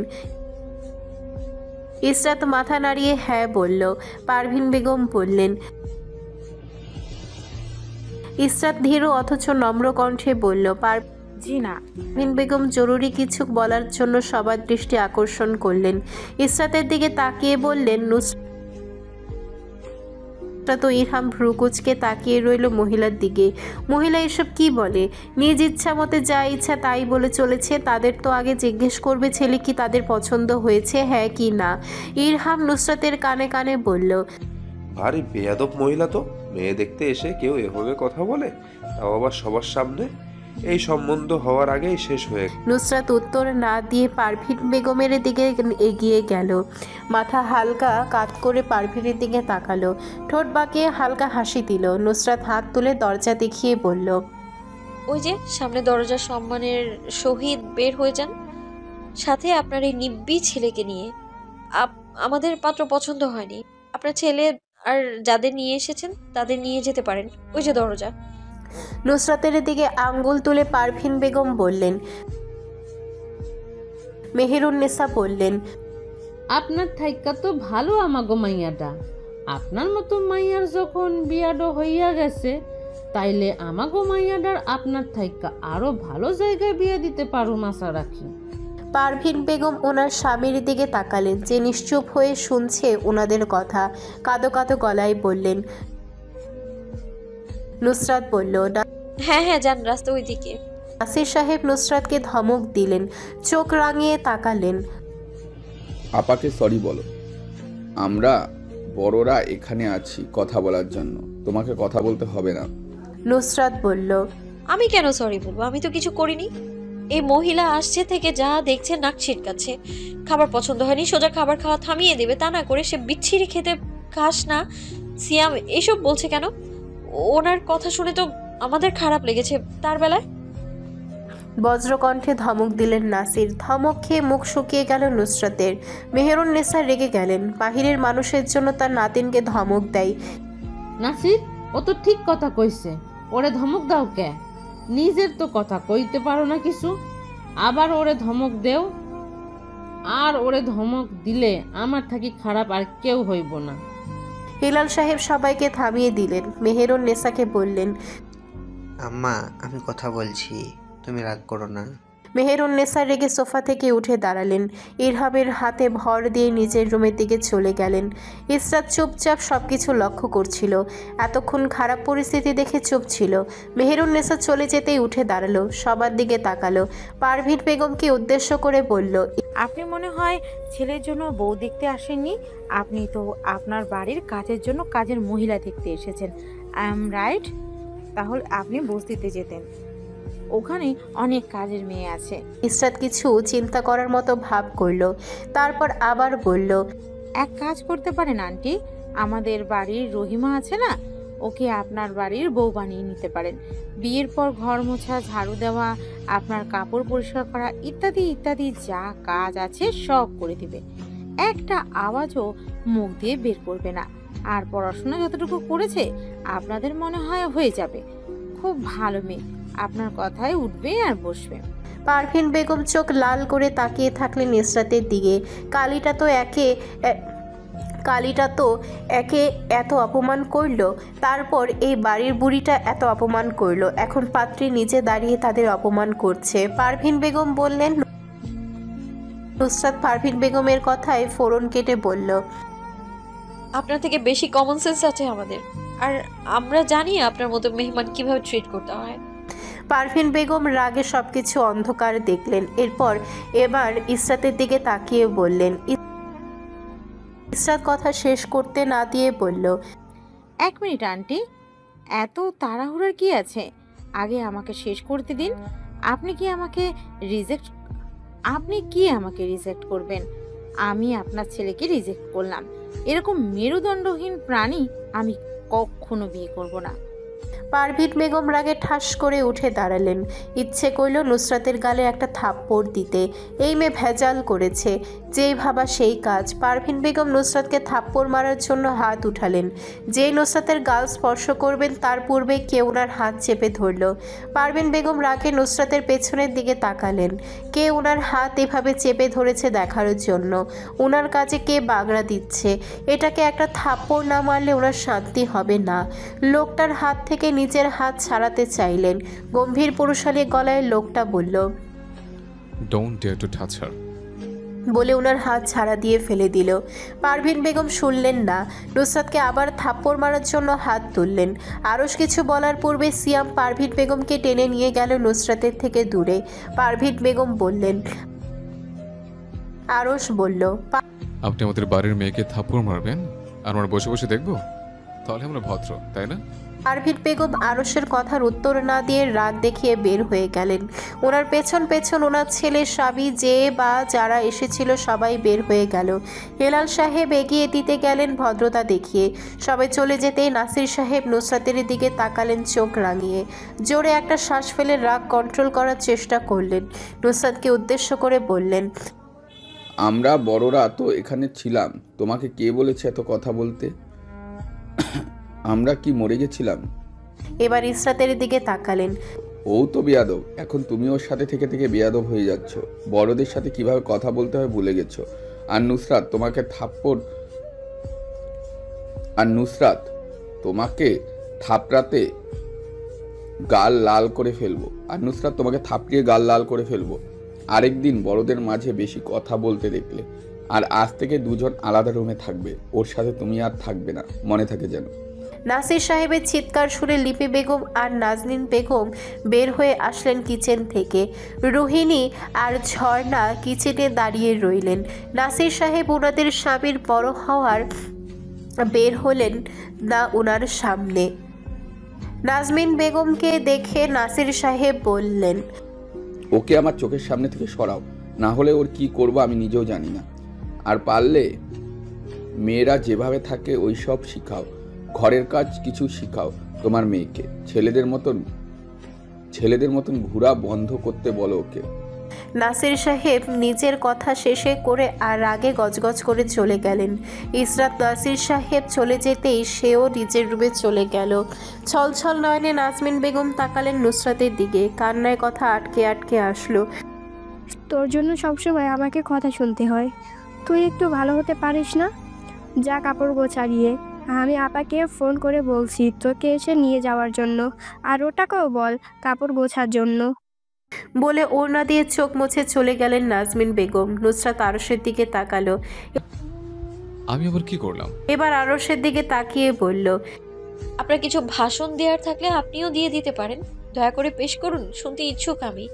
ইসরাত মাথা নাড়িয়ে হ্যাঁ বলল। পারভিন বেগম বললেন। ইসরাত ধীর অথচ নম্র কণ্ঠে বলল, জি না। পারভিন বেগম জরুরি কিছু বলার জন্য সবার দৃষ্টি আকর্ষণ করলেন। ইসরাতের দিকে তাকিয়ে বললেন, নুসরাত ও ইরহাম ভ্রুকুচকে তাকিয়ে রইল মহিলার দিকে। মহিলা এসব কি বলে? নিজ ইচ্ছা মতে যা ইচ্ছা তাই বলে চলেছে। তাদের তো আগে জিজ্ঞেস করবে ছেলে কি তাদের পছন্দ হয়েছে, হ্যাঁ কি না। ইরহাম নুসরাতের কানে কানে বলল, ভারী বেয়াদব মহিলা তো। মেয়ে দেখতে এসে কেউ এভাবে কথা বলে, তাও আবার সবার সামনে। এই সম্বন্ধ হওয়ার আগেই শেষ হয়ে গেল। নুসরাত উত্তর না দিয়ে পারভিন বেগমের দিকে এগিয়ে গেল। মাথা হালকা কাত করে পারভিনের দিকে তাকালো, ঠোঁট বাঁকিয়ে হালকা হাসি দিল। নুসরাত হাত তুলে দরজা দেখিয়ে বলল, ওই যে সামনে দরজা, সম্মানের সহিত বের হয়ে যান, সাথে আপনার এই নিব্বি ছেলেকে নিয়ে। আমাদের পাত্র পছন্দ হয়নি। আপনার ছেলে আর যাদের নিয়ে এসেছেন তাদের নিয়ে যেতে পারেন, ওই যে দরজা। নুসরাতের দিকে আঙ্গুল তুলে পারভিন বেগম বললেন। মেহেরুন্নেসা বললেন, আপনার থাইকা তো ভালো আমাগো মাইয়াটা। আপনার মতো মাইয়ার যখন বিয়াডো হইয়া গেছে, তাইলে আমাগো মাইয়াটার আপনার থাইকা আরো ভালো জায়গায় বিয়ে দিতে পারুম আশা রাখি। পারভিন বেগম ওনার স্বামীর দিকে তাকালেন, যে নিশ্চুপ হয়ে শুনছে ওনাদের কথা। কাঁদো কাঁদো গলায় বললেন। নুসরাত বলল, হ্যাঁ হ্যাঁ যান, রাস্তা ওইদিকে। নাসির সাহেব নুসরাতকে ধমক দিলেন, চোখ রাঙিয়ে তাকালেন। আপাকে সরি বলো, আমরা বড়রা এখানে আছি কথা বলার জন্য, তোমাকে কথা বলতে হবে না। নুসরাত বলল, আমি কেন সরি বলবো? আমি তো কিছু করিনি। এই মহিলা আসছে থেকে যা দেখছে নাক ছিটকাচ্ছে। খাবার পছন্দ হয়নি, সোজা খাবার খাওয়া থামিয়ে দেবে, তা না করে সে বিচ্ছিরি খেতে খাস না সিয়াম এসব বলছে কেন? ওনার কথা শুনে তো আমাদের খারাপ লেগেছে তার বেলায়। বজ্রকণ্ঠে ধমক দিলেন নাসির। ধমক খেয়ে মুখ শুকিয়ে গেল নুসরাতের। মেহেরুন্নেসা রেগে গেলেন, বাহিরের মানুষের জন্য তার নাতিনকে ধমক দেয়। নাসির, ও তো ঠিক কথা কইছে, ওরে ধমক দাও কে? নিজের তো কথা কইতে পারো না কিছু, আবার ওরে ধমক দেও। আর ওরে ধমক দিলে আমার থাকি খারাপ আর কেউ হইব না। হিলাল সাহেব সবাইকে থামিয়ে দিলেন। মেহেরুন্নেসাকে বললেন, আম্মা আমি কথা বলছি, তুমি রাগ করো না। মেহেরুন্নেসা রেগে সোফা থেকে উঠে দাঁড়ালেন, ইরহামের হাতে ভর দিয়ে নিজের রুমের দিকে চলে গেলেন। ইসরাত চুপচাপ সবকিছু লক্ষ্য করছিল, এতক্ষণ খারাপ পরিস্থিতি দেখে চুপ ছিল। মেহেরুন্নেসা চলে যেতেই উঠে দাঁড়ালো, সবার দিকে তাকালো, পারভিন বেগমকে উদ্দেশ্য করে বলল, আপনি মনে হয় ছেলের জন্য বউ দেখতে আসেননি, আপনি তো আপনার বাড়ির কাজের জন্য কাজের মহিলা দেখতে এসেছেন। I am right? তাহলে আপনি বস্তিতে যেতেন, ওখানে অনেক কাজের মেয়ে আছে। ইসরাত কিছু চিন্তা করার মতো ভাব করলো, তারপর আবার বলল, এক কাজ করতে পারেন আন্টি, আমাদের বাড়ির রহিমা আছে না, ওকে আপনার বাড়ির বউ বানিয়ে নিতে পারেন। বিয়ের পর ঘর মোছা, ঝাড়ু দেওয়া, আপনার কাপড় পরিষ্কার করা ইত্যাদি ইত্যাদি যা কাজ আছে সব করে দিবে, একটা আওয়াজও মুখ দিয়ে বের করবে না। আর পড়াশোনা যতটুকু করেছে আপনাদের মনে হয় হয়ে যাবে। খুব ভালো মেয়ে, আপনার কথায় উঠবে আর বসবে। পারভিন বেগম চোখ লাল করে তাকিয়ে থাকলেন ইসরাতের দিকে। কালিটা তো একে এত অপমান করলো, তারপর এই বাড়ির বুড়িটা এত অপমান করলো, এখন পাত্রী নিচে দাঁড়িয়ে তাদের অপমান করছে। পারভিন বেগম বললেন। নুসরাত পারভিন বেগমের কথায় ফোড়ন কেটে বলল, আপনার থেকে বেশি কমন সেন্স আছে আমাদের, আর আমরা জানি আপনার মতো মেহমান কিভাবে ট্রিট করতে হয়। পারভিন বেগম রাগে সবকিছু অন্ধকার দেখলেন। এবার ইসরাতের দিকে তাকিয়ে বললেন। ইসরাত কথা শেষ করতে না দিয়ে বলল, এক মিনিট আন্টি, এত তাড়াহুড়ার কি আছে? আগে আমাকে শেষ করতে দিন। আপনি কি আমাকে রিজেক্ট করবেন? আমি আপনার ছেলেকে রিজেক্ট করলাম, এরকম মেরুদণ্ডহীন প্রাণী আমি কখনো বিয়ে করব না। পারভিন বেগম রাগে ঠাস করে উঠে দাঁড়ালেন। ইচ্ছে করল নুসরাতের গালে একটা থাপ্পড় দিতে। এই মেয়ে ভেজাল করেছে, যেই ভাবা সেই কাজ। পারভিন বেগম নুসরাতকে থাপ্পড় মারার জন্য হাত উঠালেন। যেই নুসরাতের গাল স্পর্শ করবেন তার পূর্বে কেউ ওনার হাত চেপে ধরল। পারভিন বেগম রাগে নুসরাতের পেছনের দিকে তাকালেন। কে ওনার হাত এভাবে চেপে ধরেছে দেখার জন্য, ওনার কাছে কে বাগড়া দিচ্ছে। এটাকে একটা থাপ্পড় না মারলে ওনার শান্তি হবে না। লোকটার হাত থেকে নিজের হাত ছাড়াতে চাইলেন। গম্ভীর পুরুষালী গলায় লোকটা বলল, ডোন্ট ডেয়ার টু টাচ হার। বলে ওনার হাত ছাড়া দিয়ে ফেলে দিল। পারভিন বেগম শুনলেন না, নুসরাতকে আবার থাপ্পড় মারার জন্য হাত তুললেন। আরশ কিছু বলার পূর্বে সিয়াম পারভিন বেগমকে টেনে নিয়ে গেল নুসরাতের থেকে দূরে। পারভিন বেগম বললেন, আরশ বলল, আপনি আমাদের বাড়ির মেয়েকে থাপ্পড় মারবেন আর আমরা বসে বসে দেখব? তাহলে আমরা ভদ্র, তাই না? পারভিন বেগম আরশের কথার উত্তর না দিয়ে রাগ দেখিয়ে বের হয়ে গেলেন। ওনার পেছন পেছন ওনার ছেলে স্বামী যে বা যারা এসেছিল সবাই বের হয়ে গেল। হেলাল সাহেব এগিয়ে দিতে গেলেন ভদ্রতা দেখিয়ে। সবাই চলে যেতেই নাসির সাহেব নুসরাতের দিকে তাকালেন চোখ রাঙিয়ে। জোরে একটা শ্বাস ফেলে রাগ কন্ট্রোল করার চেষ্টা করলেন। নুসরাতকে উদ্দেশ্য করে বললেন, আমরা বড়রা তো এখানে ছিলাম, তোমাকে কে বলেছে এত কথা বলতে? আমরা কি মরে গেছিলাম? এবার ইসরাতের দিকে তাকালেন। ও তো বেয়াদব, এখন তুমি ওর সাথে থেকে থেকে বেয়াদব হয়ে যাচ্ছ। বড়দের সাথে কিভাবে কথা বলতে হয় ভুলে গেছো। আর নুসরাত তোমাকে থাপড়াতে গাল লাল করে ফেলবো। থাপড়িয়ে গাল লাল করে ফেলবো আরেকদিন বড়দের মাঝে বেশি কথা বলতে দেখলে। আর আজ থেকে দুজন আলাদা রুমে থাকবে, ওর সাথে তুমি আর থাকবে না, মনে থাকে যেন। নাসির সাহেবের চিৎকার শুনে লিপি বেগম আর নাজনীন বেগম বের হয়ে আসলেন কিচেন থেকে। রোহিণী আর ঝর্ণা কিচেনে দাঁড়িয়ে রইলেন। নাসির সাহেব ওনাদের স্বামীর বড় হওয়ার বের হলেন না ওনার সামনে। নাজমিন বেগমকে দেখে নাসির সাহেব বললেন, ওকে আমার চোখের সামনে থেকে সরাও, না হলে ওর কি করবো আমি নিজেও জানি না। আর পারলে মেয়েরা যেভাবে থাকে ওই সব শিখাও, ঘরের কাজ কিছু শিখাও তোমার মেয়েকে। ছেলেদের মতন ঘোরা বন্ধ করতে বলো ওকে। নাসির সাহেব নিজের কথা শেষে করে আর রাগে গজগজ করে চলে গেলেন। ইসরাত নাসির সাহেব চলে যেতেই সেও নিজের রুমে চলে গেল। ছলছল নয়নে নাজমিন বেগম তাকালেন নুসরাতের দিকে। কান্নায় কথা আটকে আটকে আসলো। তোর জন্য সবসময় আমাকে কথা শুনতে হয়, তুই একটু ভালো হতে পারিস না? যা কাপড় গোছাড়িয়ে, আমি আপাকে ফোন করে বলছি তোকে এসে নিয়ে যাওয়ার জন্য, আর ওটাকেও বল কাপড় গোছার জন্য। বলে ওড়না দিয়ে চোখ মুছে চলে গেলেন নাজমিন বেগম। নুসরাত আরশের দিকে তাকালো। আমি আবার কি করলাম? এবার আরশের দিকে তাকিয়ে বলল, আপনার কিছু ভাষণ দেওয়ার থাকলে আপনিও দিয়ে দিতে পারেন, দয়া করে পেশ করুন, শুনতে ইচ্ছুক আমি।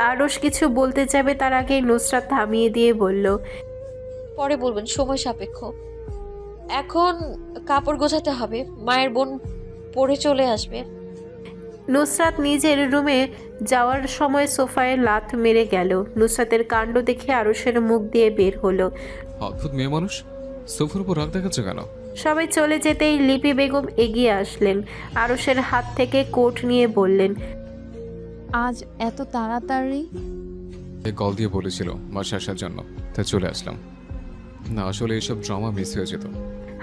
আরশ কিছু বলতে যাবে তার আগে নুসরাত থামিয়ে দিয়ে বলল, পরে বলবেন, সময় সাপেক্ষ। এখন কাপড় গোছাতে হবে, মায়ের বোন পড়ে চলে আসবে। নুসরাত নিজের রুমে যাওয়ার সময় সোফায় লাথ মেরে গেল। নুসরাতের কাণ্ড দেখে আরশের মুখ দিয়ে বের হলো, অদ্ভুত মেয়ে মানুষ, সোফার উপর রাগ দেখাচ্ছে কেন? সবাই চলে যেতেই লিপি বেগম এগিয়ে আসলেন। আরশের হাত থেকে কোট নিয়ে বললেন, আজ এত তাড়াতাড়ি? কল দিয়ে বলেছিল বাসায় আসার জন্য, তাই চলে আসলাম। না আসলে এইসব ড্রামা মিস হয়ে যেত।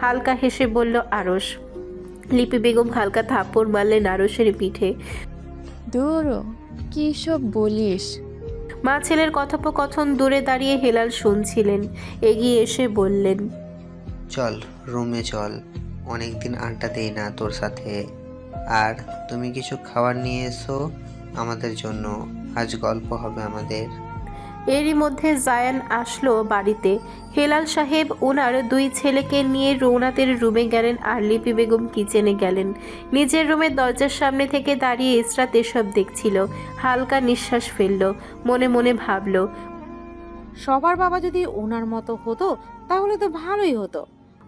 হালকা হেসে বলল আরশ। লিপি বেগম হালকা থাপ্পড় মারলেন আরশের পিঠে। দূর, কি সব বলিস? মা ছেলের কথোপকথন দূরে দাঁড়িয়ে হেলাল শুনছিলেন। এগিয়ে এসে বললেন, চল রুমে চল, অনেকদিন আড্ডা দেই না তোর সাথে। আর তুমি কিছু খাবার নিয়ে এসো আমাদের জন্য, আজ গল্প হবে আমাদের। এরই মধ্যে জায়ান আসলো বাড়িতে। হেলাল সাহেব ওনার দুই ছেলেকে নিয়ে রৌনাতের রুমে গেলেন আর লিপি বেগম কিচেনে গেলেন। নিজের রুমের দরজার সামনে থেকে দাঁড়িয়ে ইসরাত এসব দেখছিল। হালকা নিঃশ্বাস ফেলল, মনে মনে ভাবল, সবার বাবা যদি ওনার মতো হতো তাহলে তো ভালোই হতো।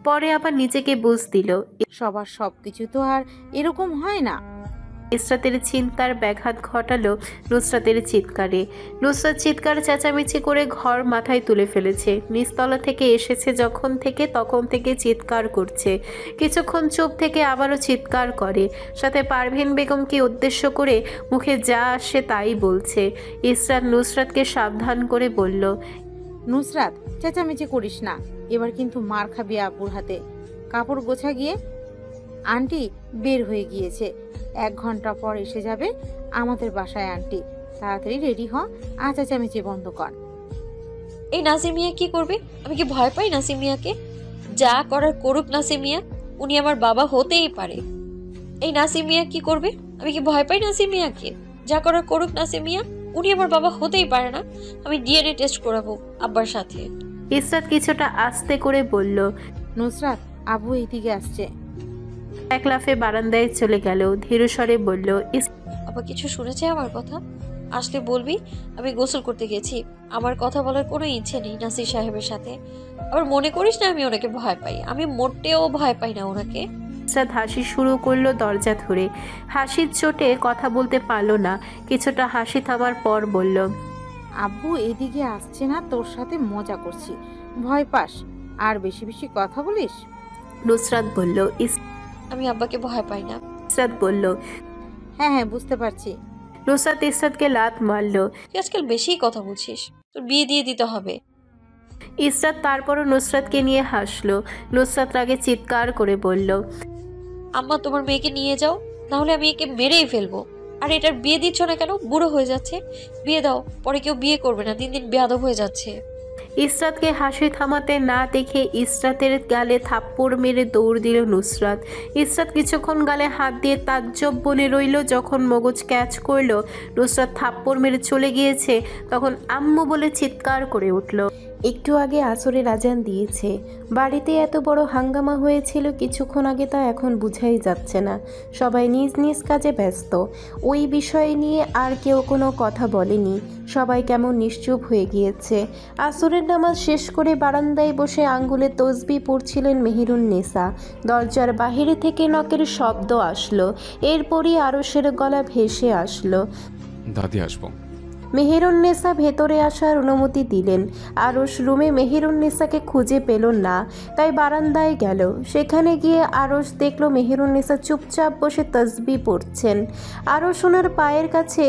পরে আবার নিজেকে বুঝ দিল, সবার সবকিছু তো আর এরকম হয় না। ইসরাতের চিন্তার ব্যাঘাত ঘটালো নুসরাতের চিৎকারে। নুসরাত চিৎকার চেঁচামেচি করে ঘর মাথায় তুলে ফেলেছে। নিচতলা থেকে এসেছে যখন থেকে তখন থেকে চিৎকার করছে। কিছুক্ষণ চুপ থেকে আবারও চিৎকার করে, সাথে পারভিন বেগমকে উদ্দেশ্য করে মুখে যা আসে তাই বলছে। ইসরাত নুসরাতকে সাবধান করে বলল, নুসরাত, চেঁচামেচি করিস না, এবার কিন্তু মার খাবি আপুর হাতে। কাপড় গোছা গিয়ে। আন্টি বের হয়ে গিয়েছে, 1 ঘন্টা পর এসে যাবে আমাদের বাসায় আন্টি। তাড়াতাড়ি রেডি হ, চেঁচামেচি বন্ধ কর। এই নাসিম মিয়া কি করবে? আমি কি ভয় পাই নাসিম মিয়াকে? যা করার করুক নাসিম মিয়া, উনি আমার বাবা হতেই পারে। এই নাসিম মিয়া কি করবে? আমি কি ভয় পাই নাসিম মিয়াকে? যা করার করুক নাসিম মিয়া, উনি আমার বাবা হতেই পারে না। আমি ডিএনএ টেস্ট করাবো আব্বার সাথে। ইসরাত কিছুটা আস্তে করে বলল। নুসরাত, আবু এইদিকে আসছে। এক লাফে বারান্দায় চলে গেল, ধীরস্বরে বলল। বাবা কিছু শুনেছে আমার কথা? আসলে বলবি আমি গোসল করতে গেছি। আমার কথা বলার কোনো ইচ্ছে নেই নাসির সাহেবের সাথে। আবার মনে করিস না আমি ওনাকে ভয় পাই, আমি মোটেও ভয় পাই না ওনাকে। ইসরাত হাসি শুরু করলো দরজা ধরে। হাসির চোটে কথা বলতে পারলো না। কিছুটা হাসি থামার পর বলল, আব্বু এদিকে আসছে না, তোর সাথে মজা করছি, ভয় পাস আর বেশি বেশি কথা বলিস। নুসরাত বলল। আমি আব্বাকে ভয় পাই না। ইসরাত বলল, হ্যাঁ হ্যাঁ বুঝতে পারছি। নুসরাত ইসরাতকে লাত মারলো। তুই আজকাল বেশিই কথা বলছিস, তোর বিয়ে দিয়ে দিতে হবে। ইসরাত তারপরও নুসরাতকে নিয়ে হাসলো। নুসরাত রাগে চিৎকার করে বলল, আম্মা তোমার মেয়েকে নিয়ে যাও, নাহলে আমি একে মেরেই ফেলবো। আর এটার বিয়ে দিচ্ছ না কেন? বুড়ো হয়ে যাচ্ছে, বিয়ে দাও, পরে কেউ বিয়ে করবে না, দিন দিন বেয়াদব হয়ে যাচ্ছে। ইসরাতকে হাসি থামাতে না দেখে ইসরাতের গালে থাপ্পড় মেরে দৌড় দিল নুসরাত। ইসরাত কিছুক্ষণ গালে হাত দিয়ে তাজ্জব বনে রইল। যখন মগজ ক্যাচ করলো নুসরাত থাপ্পড় মেরে চলে গিয়েছে, তখন আম্মু বলে চিৎকার করে উঠল। একটু আগে আসরের আজান দিয়েছে। বাড়িতে এত বড় হাঙ্গামা হয়েছিল কিছুক্ষণ আগে, তা এখন বুঝাই যাচ্ছে না। সবাই নিজ নিজ কাজে ব্যস্ত। ওই বিষয় নিয়ে আর কেউ কোনো কথা বলেনি। সবাই কেমন নিশ্চুপ হয়ে গিয়েছে। আসরের নামাজ শেষ করে বারান্দায় বসে আঙ্গুলে তসবি পড়ছিলেন মেহেরুন্নেসা। দরজার বাহিরে থেকে নকের শব্দ আসলো। এরপরই আরশের গলা ভেসে আসলো, দাদি আসবো। মেহেরুন্নেসা ভেতরে আসার অনুমতি দিলেন। আরশ রুমে মেহেরুন্নেসাকে খুঁজে পেল না, তাই বারান্দায় গেল। সেখানে গিয়ে আরশ দেখল মেহেরুন্নেসা চুপচাপ বসে তসবি পড়ছেন। আরশ ওনার পায়ের কাছে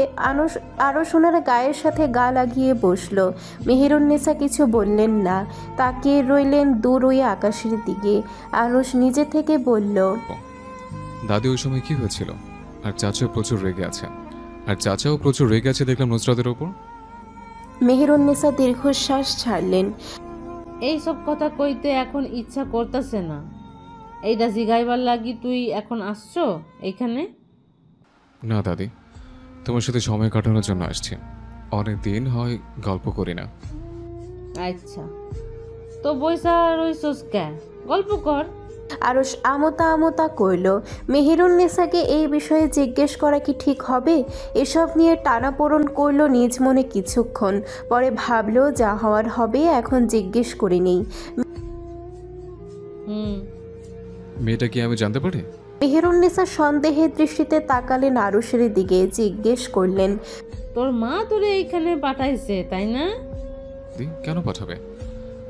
আরশ ওনার গায়ের সাথে গা লাগিয়ে বসলো। মেহেরুন্নেসা কিছু বললেন না, তাকিয়ে রইলেন দূর ওই আকাশের দিকে। আরশ নিজে থেকে বলল, দাদি ওই সময় কি হয়েছিল? আর চাচাও প্রচুর রেগে আছে। আর চাচাও প্রচুর রেগে আছে দেখলাম নুসরাতের ওপর। মেহেরুন্নেসা দীর্ঘশ্বাস ছাড়লেন। এইসব কথা কইতে এখন ইচ্ছা করতেছে না। এইটা জিগাইবার লাগি তুই এখন আসছো এইখানে? না দাদি, তোমার সাথে সময় কাটানোর জন্য আসছি। অনেক দিন হয় গল্প করি না। আচ্ছা, তো বইসা রইছস কে? গল্প কর। আরশ আমতা আমতা করল। মেহেরুন্নেসাকে এই বিষয়ে জিজ্ঞেস করা কি ঠিক হবে? এসব নিয়ে টানাপোড়ন করলো নিজ মনে কিছুক্ষণ, পরে ভাবলো যা হওয়ার হবে, এখন জিজ্ঞেস করে নেই। মেয়েটা কি আমি জানতে পারি? মেহেরুন্নেসা সন্দেহের দৃষ্টিতে তাকালেন আরশের দিকে, জিজ্ঞেস করলেন, তোর মা তোরে এইখানে পাঠাইছে তাই না? কেন পাঠাবে?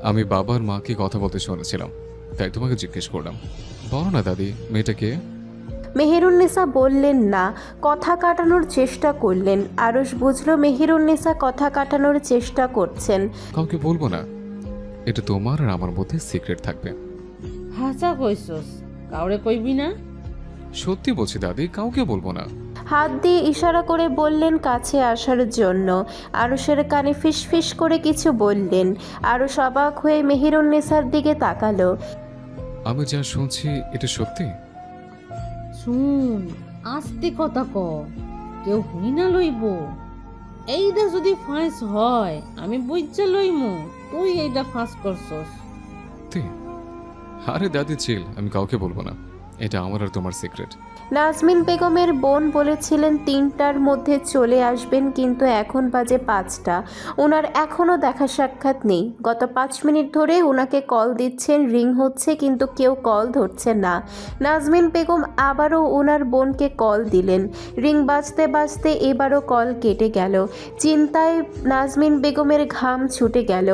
আমি বাবার মাকে কথা বলতে শুনেছিলাম, তাই তোমাকে জিজ্ঞেস করলাম। বলো না দাদি, মেয়েটা কে? মেহেরুন্নেসা বললেন না, কথা কাটানোর চেষ্টা করলেন। আরশ বুঝলো মেহেরুন্নেসা কথা কাটানোর চেষ্টা করছেন। কাউকে বলবো না, এটা তোমার আর আমার মধ্যে সিক্রেট থাকবে। হাসা কইছস, কাউরে কইবি না? সত্যি বলছি দাদি, কাউকে বলবো না। হাত দিয়ে ইশারা করে বললেন কাছে আসার জন্য। আরশের কানে ফিসফিস করে কিছু বললেন। আরশ অবাক হয়ে মেহেরুন্নেসার দিকে তাকালো। আমি যা শুনছি এটা সত্যি? শুন, আস্তে কথা ক, কেউ হুই না লইব। এইটা যদি ফাঁস হয় আমি বুঝতে লইমু তুই এইটা ফাঁস করছস। আরে দাদি চিল, আমি কাউকে বলবো না, এটা আমার আর তোমার সিক্রেট। নাজমিন বেগমের বোন বলেছিলেন 3টার মধ্যে চলে আসবেন, কিন্তু এখন বাজে 5টা। ওনার এখনও দেখা সাক্ষাৎ নেই। গত 5 মিনিট ধরে ওনাকে কল দিচ্ছেন, রিং হচ্ছে, কিন্তু কেউ কল ধরছে না। নাজমিন বেগম আবারও ওনার বোনকে কল দিলেন। রিং বাজতে বাজতে এবারও কল কেটে গেল। চিন্তায় নাজমিন বেগমের ঘাম ছুটে গেল।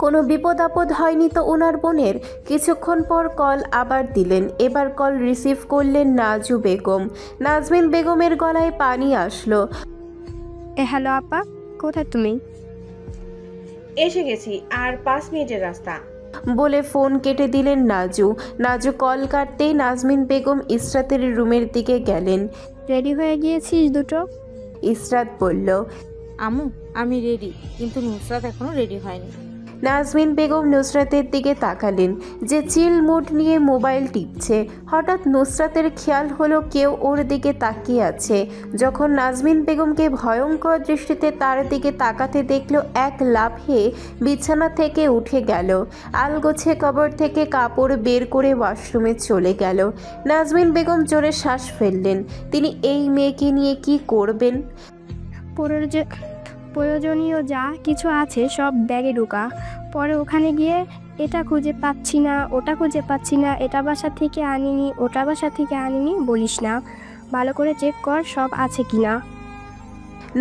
কোনো বিপদ আপদ হয়নি তো ওনার বোনের? কিছুক্ষণ পর কল আবার দিলেন। এবার কল রিসিভ করলেন নাজু বেগম। নাজমিন বেগমের গলায় পানি আসলো। হ্যালো আপা, কোথায় তুমি? এসে গেছি, আর 5 মিনিটের রাস্তা। বলে ফোন কেটে দিলেন নাজু। নাজু কল কাটতেই নাজমিন বেগম ইসরাতের রুমের দিকে গেলেন। রেডি হয়ে গিয়েছিস দুটো? ইসরাত বলল। আম্মু আমি রেডি, কিন্তু নুসরাত এখনো রেডি হয়নি। নাজমিন বেগম নুসরাতের দিকে তাকালেন, যে চিল মুড নিয়ে মোবাইল টিপছে। হঠাৎ নুসরাতের খেয়াল হলো কেউ ওর দিকে তাকিয়ে আছে। যখন নাজমিন বেগমকে ভয়ঙ্কর দৃষ্টিতে তার দিকে তাকাতে দেখলো, এক লাফে বিছানা থেকে উঠে গেল। আলগোছে কবর থেকে কাপড় বের করে ওয়াশরুমে চলে গেল। নাজমিন বেগম জোরে শ্বাস ফেললেন। তিনি এই মেয়েকে নিয়ে কি করবেন? প্রয়োজনীয় যা কিছু আছে সব ব্যাগে ঢোকা, পরে ওখানে গিয়ে এটা খুঁজে পাচ্ছি না, ওটা খুঁজে পাচ্ছি না, এটা বাসা থেকে আনিনি, ওটা বাসা থেকে আনিনি বলিস না। ভালো করে চেক কর সব আছে কিনা।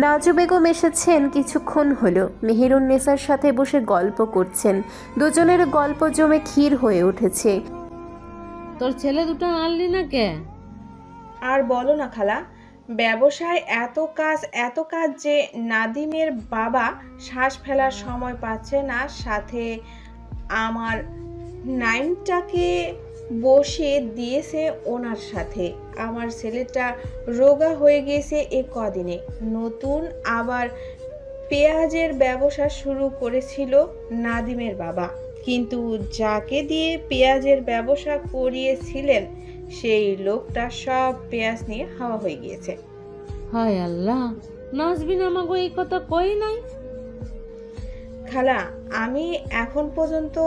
নাজু বেগম এসেছেন কিছুক্ষণ হলো। মেহেরুন্নেসার সাথে বসে গল্প করছেন। দুজনের গল্প জমে ক্ষীর হয়ে উঠেছে। তোর ছেলে দুটো আনলি না কে? আর বলো না খালা, ব্যবসায় এত কাজ যে নাদিমের বাবা শ্বাস ফেলার সময় পাচ্ছে না। সাথে আমার নাইমটাকে বসিয়ে দিয়েছে ওনার সাথে। আমার ছেলেটা রোগা হয়ে গিয়েছে এ কদিনে। নতুন আবার পেঁয়াজের ব্যবসা শুরু করেছিল নাদিমের বাবা, কিন্তু যাকে দিয়ে পেঁয়াজের ব্যবসা করিয়েছিলেন সেই লোকটা সব পেঁয়াজ নিয়ে হাওয়া হয়ে গিয়েছে। হায় আল্লাহ, নাজবিন আমাকে এই কথা কই নাই। খালা, আমি এখন পর্যন্ত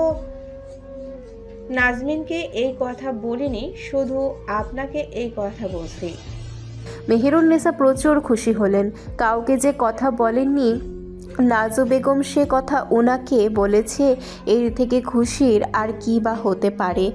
নাজমিনকে এই কথা বলিনি, শুধু আপনাকে এই কথা বলছি। মেহেরুন্নেসা প্রচুর খুশি হলেন। কাউকে যে কথা বলেননি নাজু বেগম, সে কথা ওনাকে বলেছে। এর থেকে খুশির আর কি বা হতে পারে?